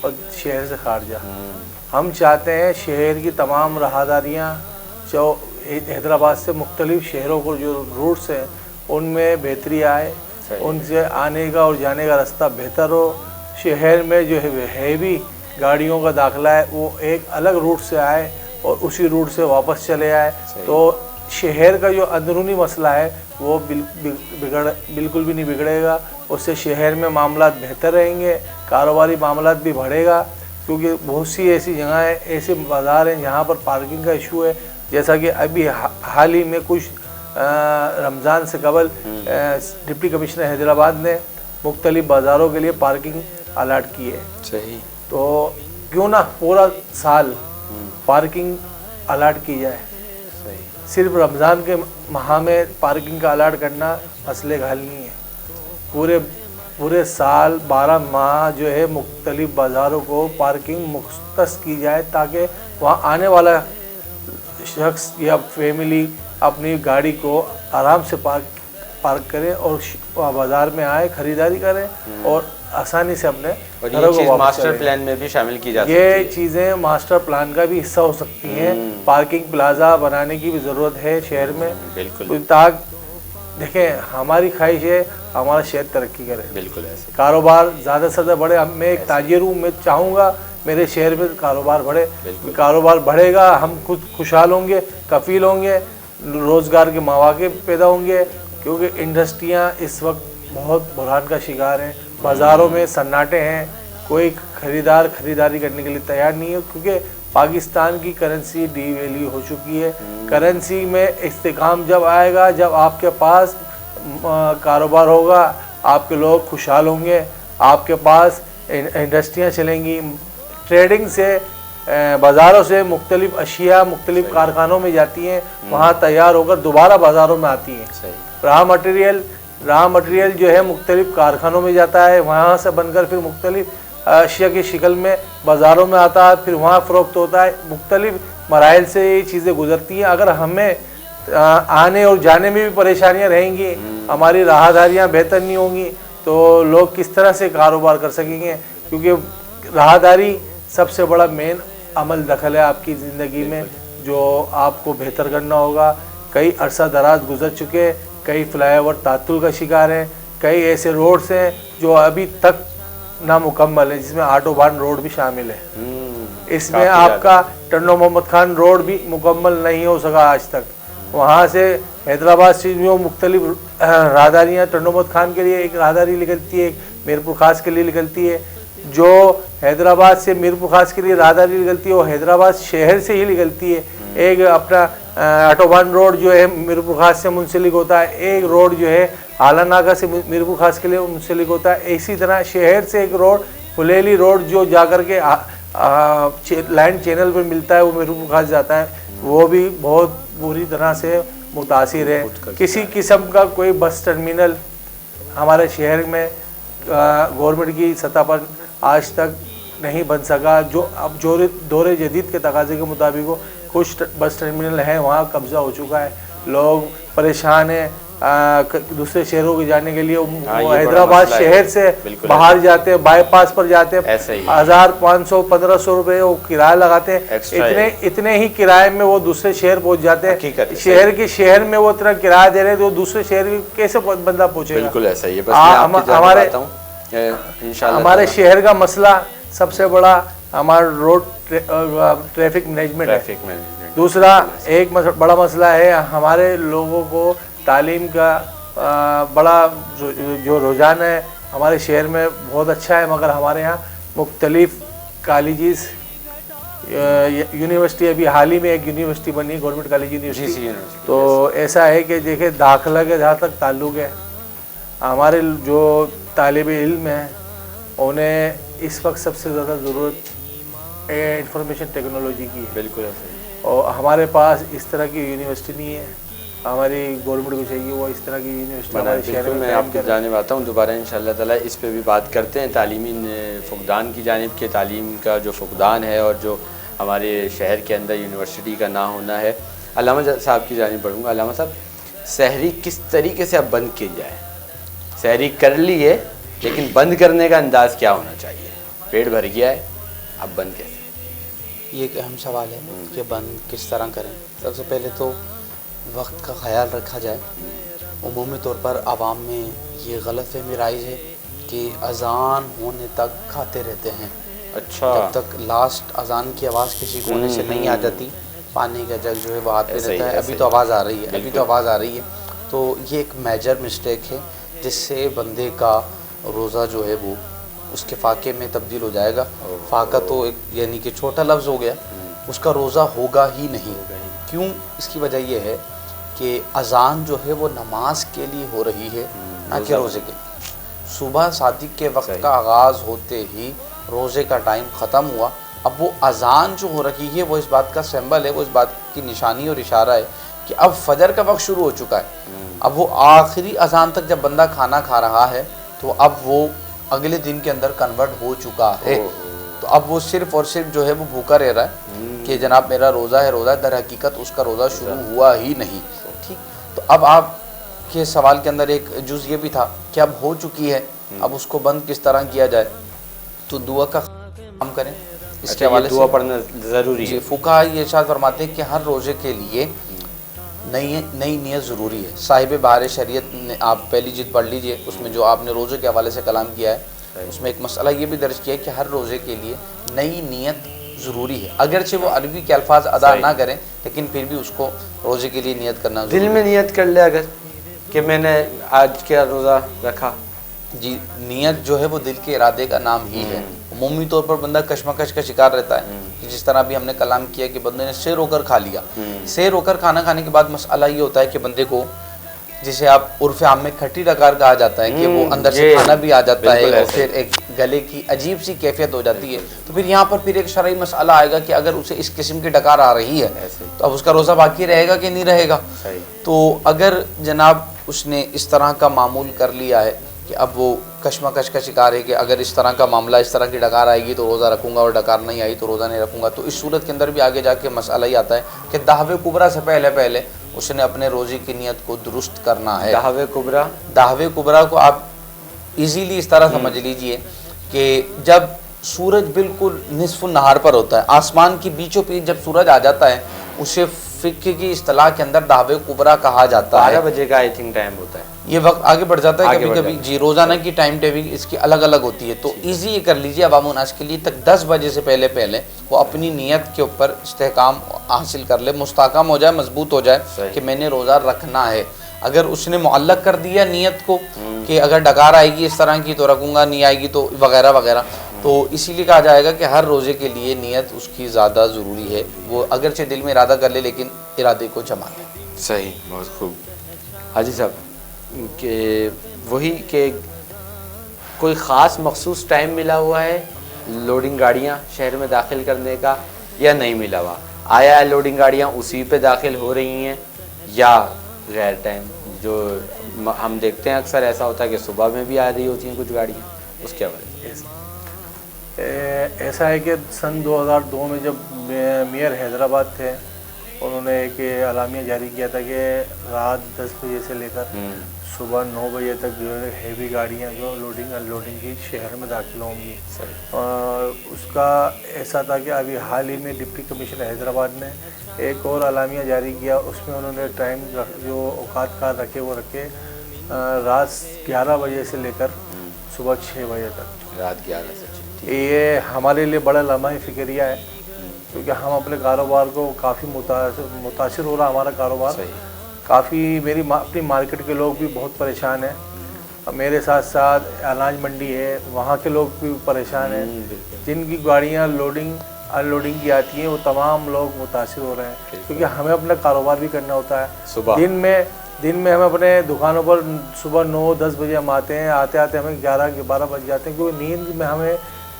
اور شہر سے خارجہ. ہم چاہتے ہیں شہر کی تمام راہداریاں جو حیدرآباد سے مختلف شہروں کو جو روٹس ہیں ان میں بہتری آئے, ان سے آنے کا اور جانے کا راستہ بہتر ہو. شہر میں جو ہیوی گاڑیوں کا داخلہ ہے وہ ایک الگ روٹ سے آئے اور اسی روٹ سے واپس چلے آئے, تو شہر کا جو اندرونی مسئلہ ہے وہ بالکل بھی نہیں بگڑے گا. اس سے شہر میں معاملات بہتر رہیں گے, کاروباری معاملات بھی بڑھے گا, کیونکہ بہت سی ایسی جگہیں ایسے بازار ہیں جہاں پر پارکنگ کا ایشو ہے. جیسا کہ ابھی حال ہی میں کچھ رمضان سے قبل ڈپٹی کمشنر حیدرآباد نے مختلف بازاروں کے لیے پارکنگ الاٹ کی ہے. صحیح. تو کیوں نہ پورا سال پارکنگ الاٹ کی جائے. صرف رمضان کے ماہ میں پارکنگ کا الاٹ کرنا مسئلے کا حل نہیں ہے. پورے سال 12 ماہ جو ہے مختلف بازاروں کو پارکنگ مختص کی جائے تاکہ وہاں آنے والا شخص یا فیملی اپنی گاڑی کو آرام سے پارک کرے اور بازار میں آئے, خریداری کرے اور آسانی سے اپنے گھروں کو واپس ماسٹر پلان میں بھی شامل کی جا سکتی ہے. یہ چیزیں ماسٹر پلان کا بھی حصہ ہو سکتی ہیں. پارکنگ پلازا بنانے کی بھی ضرورت ہے شہر میں. بالکل. دیکھیں ہماری خواہش ہے ہمارا شہر ترقی کرے. بالکل ایسے کاروبار زیادہ سے زیادہ بڑھے. میں ایک تاجر ہوں, میں چاہوں گا میرے شہر میں کاروبار بڑھے. کاروبار بڑھے گا, ہم خود خوشحال ہوں گے, کفیل ہوں گے, روزگار کے مواقع پیدا ہوں گے. کیونکہ انڈسٹریاں اس وقت بہت بحران کا شکار ہیں. بازاروں میں سناٹے ہیں, کوئی خریدار خریداری کرنے کے لیے تیار نہیں ہے, کیونکہ پاکستان کی کرنسی ڈی ویلیو ہو چکی ہے. کرنسی میں استحکام جب آئے گا, جب آپ کے پاس کاروبار ہوگا, آپ کے لوگ خوشحال ہوں گے, آپ کے پاس انڈسٹریاں چلیں گی. ٹریڈنگ سے بازاروں سے مختلف اشیاء مختلف کارخانوں میں جاتی ہیں, وہاں تیار ہو کر دوبارہ بازاروں میں آتی ہیں. را مٹیریل جو ہے مختلف کارخانوں میں جاتا ہے, وہاں سے بن کر پھر مختلف اشیاء کی شکل میں بازاروں میں آتا ہے, پھر وہاں فروخت ہوتا ہے. مختلف مراحل سے یہ چیزیں گزرتی ہیں. اگر ہمیں آنے اور جانے میں بھی پریشانیاں رہیں گی, ہماری راہداریاں بہتر نہیں ہوں گی, تو لوگ کس طرح سے کاروبار کر سکیں گے. کیونکہ راہداری سب سے بڑا مین عمل دخل ہے آپ کی زندگی میں, جو آپ کو بہتر کرنا ہوگا. کئی عرصہ دراز گزر چکے, کئی فلائی اوور تعطل کا شکار ہیں, کئی ایسے روڈز ہیں جو ابھی تک نامکمل ہیں, جس میں آٹو بان روڈ بھی شامل ہے. اس میں آپ کا ٹنڈو محمد خان روڈ بھی مکمل نہیں ہو سکا آج تک. وہاں سے حیدرآباد سے جو مختلف راہداریاں, ٹنڈو محمد خان کے لیے ایک راہداری نکلتی ہے, ایک میرپور خاص کے لیے نکلتی ہے. جو حیدرآباد سے میرپور خاص کے لیے راہداری نکلتی ہے وہ حیدرآباد شہر سے ہی نکلتی ہے. ایک اپنا آٹوبان روڈ جو ہے میرپور خاص سے منسلک ہوتا ہے, ایک روڈ جو ہے اعلیٰ ناگا سے میرپور خاص کے لیے منسلک ہوتا ہے. اسی طرح شہر سے ایک روڈ پھلیلی روڈ جو جا کر کے لائن چینل پر ملتا ہے, وہ میرپور خاص جاتا ہے. وہ بھی بہت بری طرح سے متاثر ہے. کسی قسم کا کوئی بس ٹرمینل ہمارے شہر میں گورنمنٹ کی سطح پر آج تک نہیں بن سکا. جو اب دور جدید کے تقاضے کے مطابق کچھ بس ٹرمینل ہیں وہاں قبضہ ہو چکا ہے. لوگ پریشان ہیں دوسرے شہروں کے جانے کے لیے. وہ حیدرآباد شہر سے باہر جاتے ہیں, بائی پاس پر جاتے ہیں, 1500-1500 روپے وہ کرایہ لگاتے ہیں. اتنے ہی کرائے میں وہ دوسرے شہر پہنچ جاتے ہیں. شہر میں وہ اتنا کرایہ دے رہے ہیں تو دوسرے شہر کیسے بندہ پہنچے گا. بالکل ایسا ہی ہے. ہمارے شہر کا مسئلہ سب سے بڑا ہمارا روڈ ٹریفک مینجمنٹ ہے. دوسرا ایک بڑا مسئلہ ہے ہمارے لوگوں کو تعلیم کا بڑا جو رجحان ہے ہمارے شہر میں بہت اچھا ہے, مگر ہمارے یہاں مختلف کالجز یونیورسٹی, ابھی حال ہی میں ایک یونیورسٹی بنی ہے گورنمنٹ کالج یونیورسٹی. تو ایسا ہے کہ دیکھیں داخلہ کے جہاں تک تعلق ہے, ہمارے جو طالب علم ہیں انہیں اس وقت سب سے زیادہ ضرورت انفارمیشن ٹیکنالوجی کی ہے. بالکل. اور ہمارے پاس اس طرح کی یونیورسٹی نہیں ہے. ہماری گورنمنٹ کو چاہیے وہ اس طرح کی یونیورسٹی ہمارے شہر میں. میں آپ کی جانب آتا ہوں دوبارہ انشاءاللہ تعالیٰ, اس پہ بھی بات کرتے ہیں. تعلیمی فقدان کی جانب کے, تعلیم کا جو فقدان ہے اور جو ہمارے شہر کے اندر یونیورسٹی کا نہ ہونا ہے. علامہ صاحب کی جانب بڑھوں گا. علامہ صاحب, سحری کس طریقے سے اب بند کی جائے؟ سحری کر لی ہے لیکن بند کرنے کا انداز کیا ہونا چاہیے؟ پیٹ بھر گیا ہے, اب بند کیسے؟ یہ ایک اہم سوال ہے کہ بند کس طرح کریں. سب سے پہلے تو وقت کا خیال رکھا جائے. عمومی طور پر عوام میں یہ غلط فہمی رائج ہے کہ اذان ہونے تک کھاتے رہتے ہیں. اچھا. جب تک لاسٹ اذان کی آواز کسی کونے سے نہیں آ جاتی پانی کا جگ جو ہے وہ ہاتھ پہ رہتا ہے. ابھی تو آواز آ رہی ہے, ابھی تو آواز آ رہی ہے. تو یہ ایک میجر مسٹیک ہے جس سے بندے کا روزہ جو ہے وہ اس کے فاقے میں تبدیل ہو جائے گا. فاقہ تو ایک یعنی کہ چھوٹا لفظ ہو گیا, اس کا روزہ ہوگا ہی نہیں. کیوں؟ اس کی وجہ یہ ہے کہ اذان جو ہے وہ نماز کے لیے ہو رہی ہے نہ کہ روزے کے. صبح صادق کے وقت کا آغاز ہوتے ہی روزے کا ٹائم ختم ہوا. اب وہ اذان جو ہو رہی ہے وہ اس بات کا سمبل ہے, وہ اس بات کی نشانی اور اشارہ ہے کہ اب فجر کا وقت شروع ہو چکا ہے. اب وہ آخری اذان تک جب بندہ کھانا کھا رہا ہے تو اب وہ اگلے دن کے اندر کنورٹ ہو چکا ہے. تو اب وہ صرف اور صرف جو ہے وہ بھوکا رہ رہا ہے کہ جناب میرا روزہ ہے. روزہ در حقیقت اس کا روزہ شروع ہوا ہی نہیں. ٹھیک. تو اب آپ کے سوال کے اندر ایک جز یہ بھی تھا کہ اب ہو چکی ہے, اب اس کو بند کس طرح کیا جائے. تو دعا کا کام کریں. اس کے حوالے سے دعا پڑھنا ضروری ہے. جی, فقہا یہ ارشاد فرماتے ہیں کہ ہر روزے کے لیے نئی نیت ضروری ہے. صاحب بہار شریعت نے, آپ پہلی جلد پڑھ لیجئے, اس میں جو آپ نے روزے کے حوالے سے کلام کیا ہے اس میں ایک مسئلہ یہ بھی درج کیا ہے کہ ہر روزے کے لیے نئی نیت ضروری ہے. اگرچہ وہ عربی کے الفاظ ادا نہ کریں لیکن پھر بھی اس کو روزے کے لیے نیت کرنا ضروری ہے. دل میں نیت کر لے اگر کہ میں نے آج کیا روزہ رکھا. جی, نیت جو ہے وہ دل کے ارادے کا نام ہی ہے. عمومی طور پر بندہ کشمکش کا شکار رہتا ہے, جس طرح بھی ہم نے کلام کیا کہ بندے نے سیر ہو کر کھا لیا. سیر ہو کر کھانا کھانے کے بعد مسئلہ یہ ہوتا ہے کہ بندے کو, جسے آپ عرف عام میں کھٹی ڈکار کہا جاتا ہے, کہ وہ اندر سے کھانا بھی آ جاتا ہے اور پھر ایک گلے کی عجیب سی کیفیت ہو جاتی ہے. تو پھر یہاں پر پھر ایک شرعی مسئلہ آئے گا کہ اگر اسے اس قسم کی ڈکار آ رہی ہے تو اب اس کا روزہ باقی رہے گا کہ نہیں رہے گا. تو اگر جناب اس نے اس طرح کا معمول کر لیا ہے کہ اب وہ کشمکش کا شکار ہے کہ اگر اس طرح کا معاملہ, اس طرح کی ڈکار آئے گی تو روزہ رکھوں گا اور ڈکار نہیں آئی تو روزہ نہیں رکھوں گا, تو اس صورت کے اندر بھی آگے جا کے مسئلہ ہی آتا ہے کہ دعوے کبریٰ سے پہلے اس نے اپنے روزے کی نیت کو درست کرنا ہے. دعوے کبریٰ کو آپ ایزیلی اس طرح سمجھ لیجئے کہ جب سورج بالکل نصف النہار پر ہوتا ہے, آسمان کی بیچوں بیچ جب سورج آ جاتا ہے, اسے فقہ کی اصطلاح کے اندر دعوے کبریٰ کہا جاتا ہے. 12 بجے کا آئی تھنک ٹائم ہوتا ہے. یہ وقت آگے بڑھ جاتا ہے کبھی کبھی. جی, روزانہ کی ٹائم ٹیبل اس کی الگ الگ ہوتی ہے. تو ایزی یہ کر لیجیے عوام الناس کے لیے تک 10 بجے سے پہلے وہ اپنی نیت کے اوپر استحکام حاصل کر لے, مستحکم ہو جائے, مضبوط ہو جائے کہ میں نے روزہ رکھنا ہے. اگر اس نے معلق کر دیا نیت کو کہ اگر ڈکار آئے گی اس طرح کی تو رکھوں گا, نہیں آئے گی تو وغیرہ وغیرہ, تو اسی لیے کہا جائے گا کہ ہر روزے کے لیے نیت اس کی زیادہ ضروری ہے. وہ اگرچہ دل میں ارادہ کر لے لیکن ارادے کو جما لے. صحیح, بہت خوب. حاجی صاحب کہ وہی کہ کوئی خاص مخصوص ٹائم ملا ہوا ہے لوڈنگ گاڑیاں شہر میں داخل کرنے کا یا نہیں ملا ہوا؟ آیا ہے لوڈنگ گاڑیاں اسی پہ داخل ہو رہی ہیں یا غیر ٹائم؟ جو ہم دیکھتے ہیں اکثر ایسا ہوتا ہے کہ صبح میں بھی آ رہی ہوتی ہیں کچھ گاڑیاں, اس کے حوالے سے. ایسا ہے کہ سن 2002 میں جب میئر حیدرآباد تھے, انہوں نے ایک اعلامیہ جاری کیا تھا کہ رات 10 بجے سے لے کر صبح 9 بجے تک جو ہے ہیوی گاڑیاں جو لوڈنگ ان لوڈنگ کی شہر میں داخل ہوں گی. اور اس کا ایسا تھا کہ ابھی حال ہی میں ڈپٹی کمشنر حیدرآباد نے ایک اور اعلامیہ جاری کیا, اس میں انہوں نے ٹائم جو اوقات کار رکھے وہ رکھے رات 11 بجے سے لے کر صبح 6 بجے تک. رات 11 سے. یہ ہمارے لیے بڑا لمحہ فکریہ ہے کیونکہ ہم اپنے کاروبار کو کافی متاثر ہو رہا ہمارا کاروبار. کافی میری اپنی مارکیٹ کے لوگ بھی بہت پریشان ہیں, میرے ساتھ ساتھ اناج منڈی ہے وہاں کے لوگ بھی پریشان ہیں. جن کی گاڑیاں لوڈنگ ان لوڈنگ کی آتی ہیں وہ تمام لوگ متاثر ہو رہے ہیں کیونکہ ہمیں اپنا کاروبار بھی کرنا ہوتا ہے. دن میں ہم اپنے دکانوں پر صبح 9-10 بجے ہم آتے ہیں, آتے ہمیں 11-12 بج جاتے ہیں کیونکہ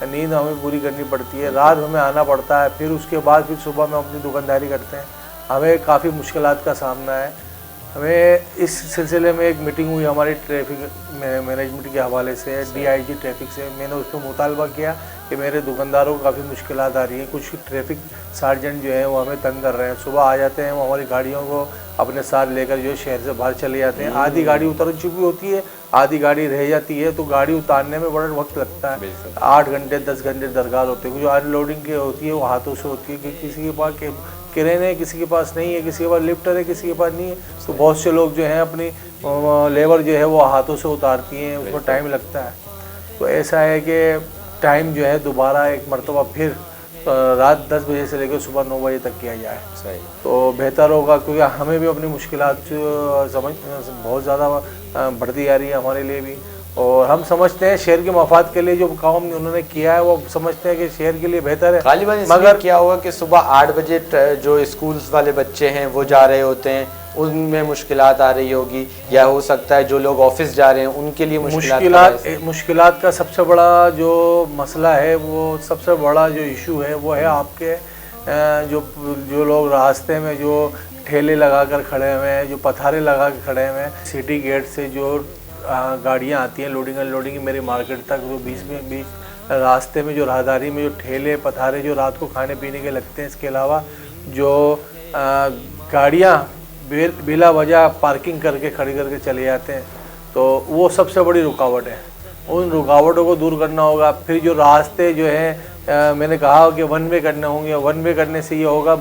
نیند ہمیں پوری کرنی پڑتی ہے. رات ہمیں آنا پڑتا ہے, پھر اس کے بعد پھر صبح میں اپنی دکانداری کرتے ہیں. ہمیں کافی مشکلات کا سامنا ہے. ہمیں اس سلسلے میں ایک میٹنگ ہوئی ہماری ٹریفک مینجمنٹ کے حوالے سے, DIG ٹریفک سے. میں نے اس پہ مطالبہ کیا کہ میرے دکانداروں کو کافی مشکلات آ رہی ہیں. کچھ ٹریفک سارجنٹ جو ہیں وہ ہمیں تنگ کر رہے ہیں. صبح آ جاتے ہیں وہ ہماری گاڑیوں کو اپنے ساتھ لے کر جو شہر سے باہر چلے جاتے ہیں. آدھی گاڑی اتر چکی ہوتی ہے, آدھی گاڑی رہ جاتی ہے, تو گاڑی اتارنے میں بڑا وقت لگتا ہے. 8 گھنٹے 10 گھنٹے درکار ہوتے ہیں. جو ان لوڈنگ کی ہوتی ہے وہ ہاتھوں سے ہوتی ہے, کہ کسی کے پاس کرین ہے, کسی کے پاس نہیں ہے, کسی کے پاس لفٹر ہے, کسی کے پاس نہیں ہے. تو بہت سے لوگ جو ہیں اپنی لیبر جو ہے وہ ہاتھوں سے اتارتی ہیں, اس کو ٹائم لگتا ہے. تو ایسا ہے کہ ٹائم جو ہے دوبارہ ایک مرتبہ پھر رات 10 بجے سے لے کے صبح 9 بجے تک کیا جائے. صحیح. تو بہتر ہوگا, کیونکہ ہمیں بھی اپنی مشکلات سمجھ بہت زیادہ بڑھتی جا رہی ہے ہمارے لیے بھی. اور ہم سمجھتے ہیں شہر کے مفاد کے لیے جو کام انہوں نے کیا ہے وہ سمجھتے ہیں کہ شہر کے لیے بہتر ہے. غالباً مگر کیا ہوگا کہ صبح 8 بجے جو اسکولز والے بچے ہیں وہ جا رہے ہوتے ہیں, ان میں مشکلات آ رہی ہوگی, یا ہو سکتا ہے جو لوگ آفس جا رہے ہیں ان کے لیے مشکلات کا سب سے بڑا جو مسئلہ ہے, وہ سب سے بڑا جو ایشو ہے وہ ہے آپ کے جو لوگ راستے میں جو ٹھیلے لگا کر کھڑے ہوئے ہیں, جو پتھارے لگا کے کھڑے ہوئے ہیں. سٹی گیٹ سے جو گاڑیاں آتی ہیں لوڈنگ ان لوڈنگ میری مارکیٹ تک, وہ بیچ راستے میں جو راہداری میں جو ٹھیلے پتھارے جو رات کو کھانے پینے کے لگتے ہیں. اس کے علاوہ جو گاڑیاں بلا وجہ پارکنگ کر کے کھڑی کر کے چلے جاتے ہیں, تو وہ سب سے بڑی رکاوٹ ہے. ان رکاوٹوں کو دور کرنا ہوگا. پھر جو راستے جو ہیں میں نے کہا کہ ون وے کرنے ہوں گے. ون وے کرنے سے یہ ہوگا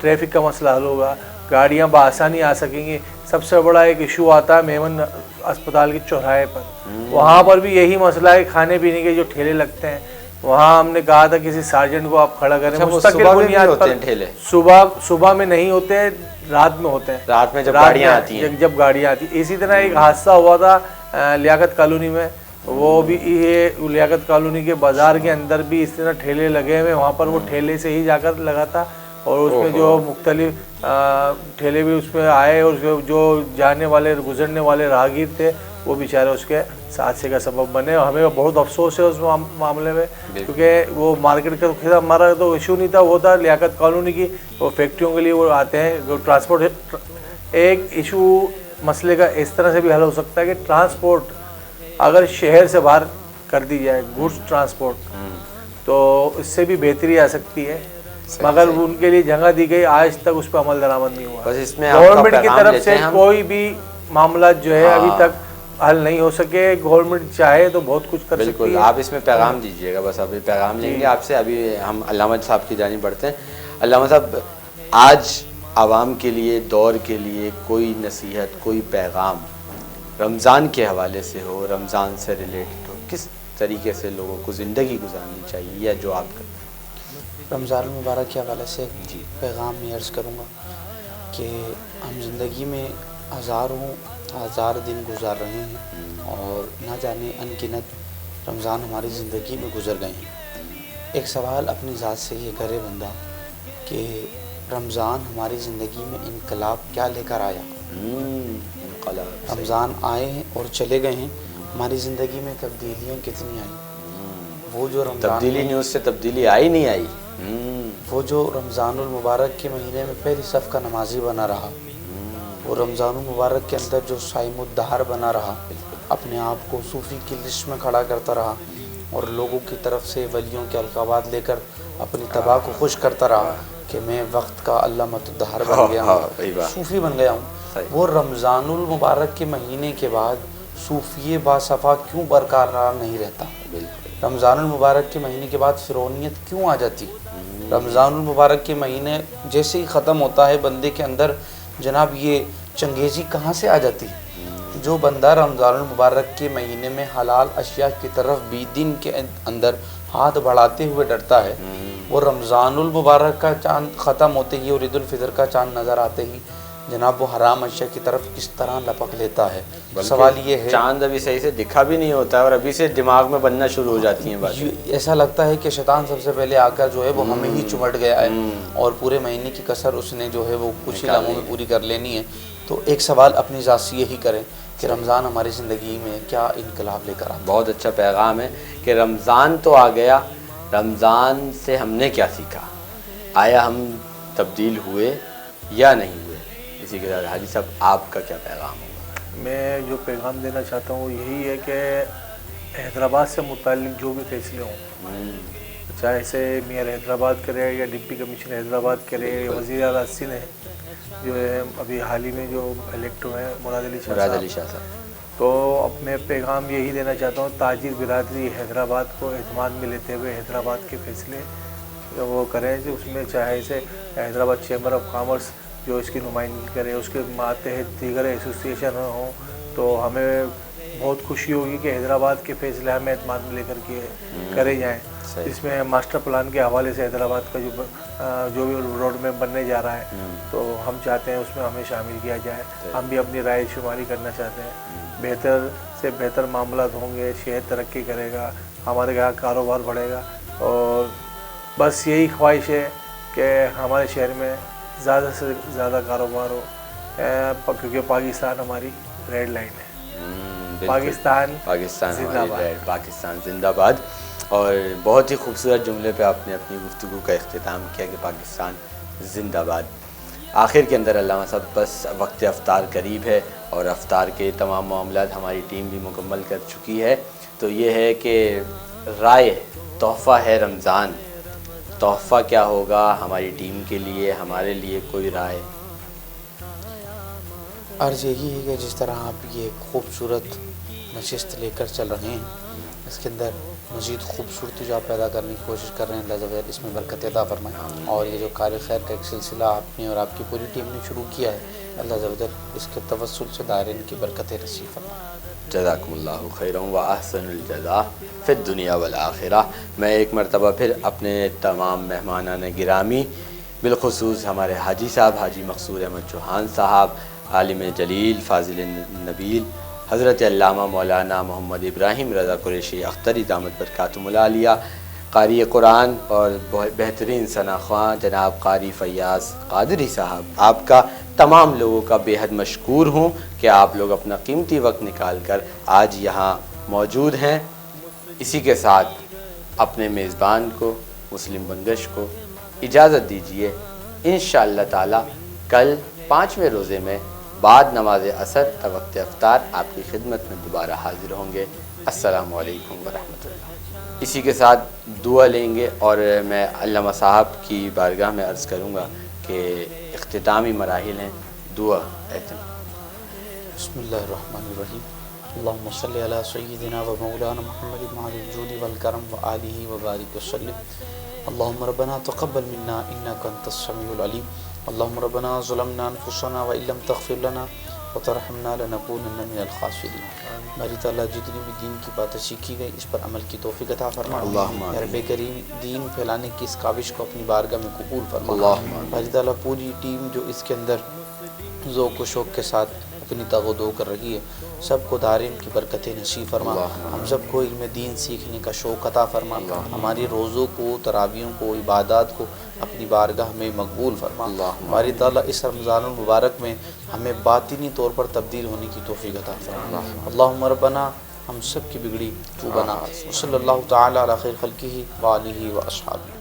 ٹریفک کا مسئلہ حل ہوگا, گاڑیاں بآسانی آ سکیں گی. سب سے بڑا ایک ایشو آتا ہے میمن اسپتال کے چوراہے پر, وہاں پر بھی یہی مسئلہ ہے. کھانے پینے کے جو ٹھیلے لگتے ہیں وہاں ہم نے کہا تھا کسی سارجنٹ کو آپ کھڑا کریں. مستقل بنیاد پر صبح میں نہیں ہوتے, رات میں ہوتے ہیں. رات میں جب گاڑیاں آتی ہیں, جب گاڑیاں آتی ہیں. اسی طرح ایک حادثہ ہوا تھا لیاقت کالونی میں, وہ بھی یہ لیاقت کالونی کے بازار کے اندر بھی اس طرح ٹھیلے لگے ہوئے. وہاں پر وہ ٹھیلے سے ہی جا کر لگا تھا, اور اس میں جو مختلف ٹھیلے بھی اس میں آئے, اور جو جانے والے گزرنے والے راہگیر تھے وہ بیچارے اس کے حادثے کا سبب بنے. اور ہمیں بہت افسوس ہے اس معاملے میں, کیونکہ وہ مارکیٹ کا ہمارا تو ایشو نہیں تھا, وہ تھا لیاقت کالونی کی. وہ فیکٹریوں کے لیے وہ آتے ہیں, جو ٹرانسپورٹ ایک ایشو مسئلے کا اس طرح سے بھی حل ہو سکتا ہے کہ ٹرانسپورٹ اگر شہر سے باہر کر دی جائے, گوڈس ٹرانسپورٹ, تو اس سے بھی بہتری آ سکتی ہے. مگر ان کے لیے جگہ دی گئی, آج تک اس پہ عمل درآمد نہیں ہوا. گورنمنٹ کی طرف سے کوئی بھی معاملات جو ہے ابھی تک حل نہیں ہو سکے. گورنمنٹ چاہے تو بہت کچھ کر سکتی ہے. بالکل, آپ اس میں پیغام دیجیے گا. بس ابھی پیغام لیں گے آپ سے. ابھی ہم علامہ صاحب کی جانب بڑھتے ہیں. علامہ صاحب, آج عوام کے لیے, دور کے لیے کوئی نصیحت, کوئی پیغام رمضان کے حوالے سے ہو, رمضان سے ریلیٹڈ ہو, کس طریقے سے لوگوں کو زندگی گزارنی چاہیے, یا جو آپ کرتے ہیں؟ رمضان المبارک کے حوالے سے پیغام میں عرض کروں گا کہ ہم زندگی میں ہزار دن گزار رہے ہیں, اور نہ جانے ان گنت رمضان ہماری زندگی میں گزر گئے ہیں. ایک سوال اپنی ذات سے یہ کرے بندہ کہ رمضان ہماری زندگی میں انقلاب کیا لے کر آیا. رمضان آئے ہیں اور چلے گئے ہیں, ہماری زندگی میں تبدیلیاں کتنی آئیں. وہ جو تبدیلی نہیں, اس سے تبدیلی آئی نہیں آئی. وہ جو رمضان المبارک کے مہینے میں پہلی صف کا نمازی بنا رہا, وہ رمضان المبارک کے اندر جو صائم الدہر بنا رہا, اپنے آپ کو صوفی کی لسٹ میں کھڑا کرتا رہا, اور لوگوں کی طرف سے ولیوں کے القابات لے کر اپنی تباہ کو خوش کرتا رہا کہ میں وقت کا علامۃ الدہر بن گیا ہوں, صوفی بن گیا ہوں. وہ رمضان المبارک کے مہینے کے بعد صوفی باصفا کیوں برقرار نہیں رہتا؟ رمضان المبارک کے مہینے کے بعد فرعونیت کیوں آ جاتی؟ رمضان المبارک کے مہینے جیسے ہی ختم ہوتا ہے بندے کے اندر جناب یہ چنگیزی کہاں سے آ جاتی؟ جو بندہ رمضان المبارک کے مہینے میں حلال اشیاء کی طرف بھی دن کے اندر ہاتھ بڑھاتے ہوئے ڈرتا ہے, وہ رمضان المبارک کا چاند ختم ہوتے ہی اور عید الفطر کا چاند نظر آتے ہی جناب وہ حرام اشیاء کی طرف کس طرح لپک لیتا ہے. سوال یہ ہے, چاند ابھی صحیح سے دکھا بھی نہیں ہوتا ہے اور ابھی سے دماغ میں بننا شروع ہو جاتی ہیں باتیں. ایسا لگتا ہے کہ شیطان سب سے پہلے آ کر جو ہے وہ ہمیں ہی چمٹ گیا ہے اور پورے مہینے کی کسر اس نے جو ہے وہ کچھ ہی لمحوں میں پوری کر لینی ہے. تو ایک سوال اپنی ذات سے یہی کریں کہ رمضان ہماری زندگی میں کیا انقلاب لے کر آتا ہے. بہت اچھا پیغام ہے کہ رمضان تو آ گیا, رمضان سے ہم نے کیا سیکھا, آیا ہم تبدیل ہوئے یا نہیں ہوئے. اسی کے ساتھ حاجی صاحب آپ کا کیا پیغام ہوگا؟ میں جو پیغام دینا چاہتا ہوں وہ یہی ہے کہ حیدرآباد سے متعلق جو بھی فیصلے ہوں، چاہے سے میئر حیدرآباد کرے یا ڈپٹی کمشنر حیدرآباد کرے یا وزیر اعلیٰ سندھ ہے جو ہے ابھی حال ہی میں جو الیکٹ ہوئے ہیں مراد علی شاہ صاحب، تو اب میں پیغام یہی دینا چاہتا ہوں تاجر برادری حیدرآباد کو اعتماد میں لیتے ہوئے حیدرآباد کے فیصلے وہ کریں، جو اس میں چاہے سے حیدرآباد چیمبر آف کامرس جو اس کی نمائندگی کرے، اس کے ماتحت دیگر ایسوسیشن ہوں، تو ہمیں بہت خوشی ہوگی کہ حیدرآباد کے فیصلے ہمیں اعتماد میں لے کر کے کرے جائیں۔ اس میں ماسٹر پلان کے حوالے سے حیدرآباد کا جو بھی روڈ میپ بننے جا رہا ہے تو ہم چاہتے ہیں اس میں ہمیں شامل کیا جائے، ہم بھی اپنی رائے شماری کرنا چاہتے ہیں، بہتر سے بہتر معاملات ہوں گے، شہر ترقی کرے گا، ہمارے یہاں کاروبار بڑھے گا، اور بس یہی خواہش ہے کہ ہمارے شہر میں زیادہ سے زیادہ کاروبار ہو، کیونکہ پاکستان ہماری ریڈ لائن ہے۔ پاکستان زندہ باد، پاکستان زندہ باد۔ اور بہت ہی خوبصورت جملے پہ آپ نے اپنی گفتگو کا اختتام کیا کہ پاکستان زندہ باد۔ آخر کے اندر علامہ صاحب بس وقت افطار قریب ہے اور افطار کے تمام معاملات ہماری ٹیم بھی مکمل کر چکی ہے، تو یہ ہے کہ رائے تحفہ ہے رمضان، تحفہ کیا ہوگا ہماری ٹیم کے لیے، ہمارے لیے کوئی رائے؟ عرض یہی ہے کہ جس طرح آپ یہ خوبصورت نشست لے کر چل رہے ہیں، اس کے اندر مزید خوبصورتی جو آپ پیدا کرنے کی کوشش کر رہے ہیں، اللہ زبیر اس میں برکت عطا فرمائے، اور یہ جو کار خیر کا ایک سلسلہ آپ نے اور آپ کی پوری ٹیم نے شروع کیا ہے، اللہ زبیر اس کے توسل سے دائرین کی برکت نصیب فرمائے۔ جزاکم اللہ خیرا و احسن الجزاء فی الدنیا والآخرہ۔ میں ایک مرتبہ پھر اپنے تمام مہمانان گرامی، بالخصوص ہمارے حاجی صاحب حاجی مقصود احمد چوہان صاحب، عالم جلیل فاضل نبیل حضرت علامہ مولانا محمد ابراہیم رضا قریشی اختری دامت برکاتہم العالیہ، قاری قرآن اور بہترین ثناءخواں جناب قاری فیاض قادری صاحب، آپ کا تمام لوگوں کا بے حد مشکور ہوں کہ آپ لوگ اپنا قیمتی وقت نکال کر آج یہاں موجود ہیں۔ اسی کے ساتھ اپنے میزبان کو مسلم بنگش کو اجازت دیجیے، انشاءاللہ تعالی کل 5ویں روزے میں بعد نماز عصر تا وقت افطار آپ کی خدمت میں دوبارہ حاضر ہوں گے۔ السلام علیکم ورحمۃ اللہ۔ اسی کے ساتھ دعا لیں گے، اور میں علامہ صاحب کی بارگاہ میں عرض کروں گا کہ اختتامی مراحل ہیں، دعا بسم اللہ الرحمن الرحیم۔ اللہم صلی علی سیدنا و مولانا محمد وعلی الجود والکرم وآلہ وبارک وسلم۔ اللہم ربنا تقبل منا انک انت السمیع العلیم۔ اللہم ربنا ظلمنا انفسنا وان لم تغفر لنا وترحمنا لنکونن من الخاسرین۔ باری تعالیٰ جتنی بھی دین کی باتیں سیکھی گئی اس پر عمل کی توفیق عطا فرما۔ یا رب کریم دین پھیلانے کی اس کاوش کو اپنی بارگاہ میں قبول فرما۔ باری تعالیٰ پوری ٹیم جو اس کے اندر ذوق و شوق کے ساتھ اپنی تگ و دو کر رہی ہے، سب کو دارین کی برکتیں نصیب فرما۔ ہم سب کو علم دین سیکھنے کا شوق عطا فرما۔ ہماری روزوں کو، تراویحوں کو، عبادات کو اپنی بارگاہ میں مقبول فرما۔ باری تعالیٰ اس رمضان المبارک میں ہمیں باطنی طور پر تبدیل ہونے کی توفیق عطا فرما۔ اللہم ربنا ہم سب کی بگڑی تو بنا۔ صلی اللہ تعالی علی خیر خلقہ وآلہ واصحابہ۔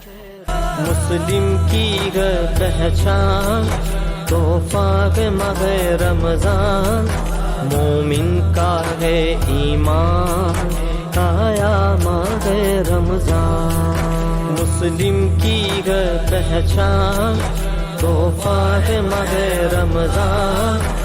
مسلم کی پہچان تحفہ ماہ رمضان، مومن کا ہے ایمان آیا ماہ رمضان۔ مسلم کی پہچان تحفہ ماہ رمضان،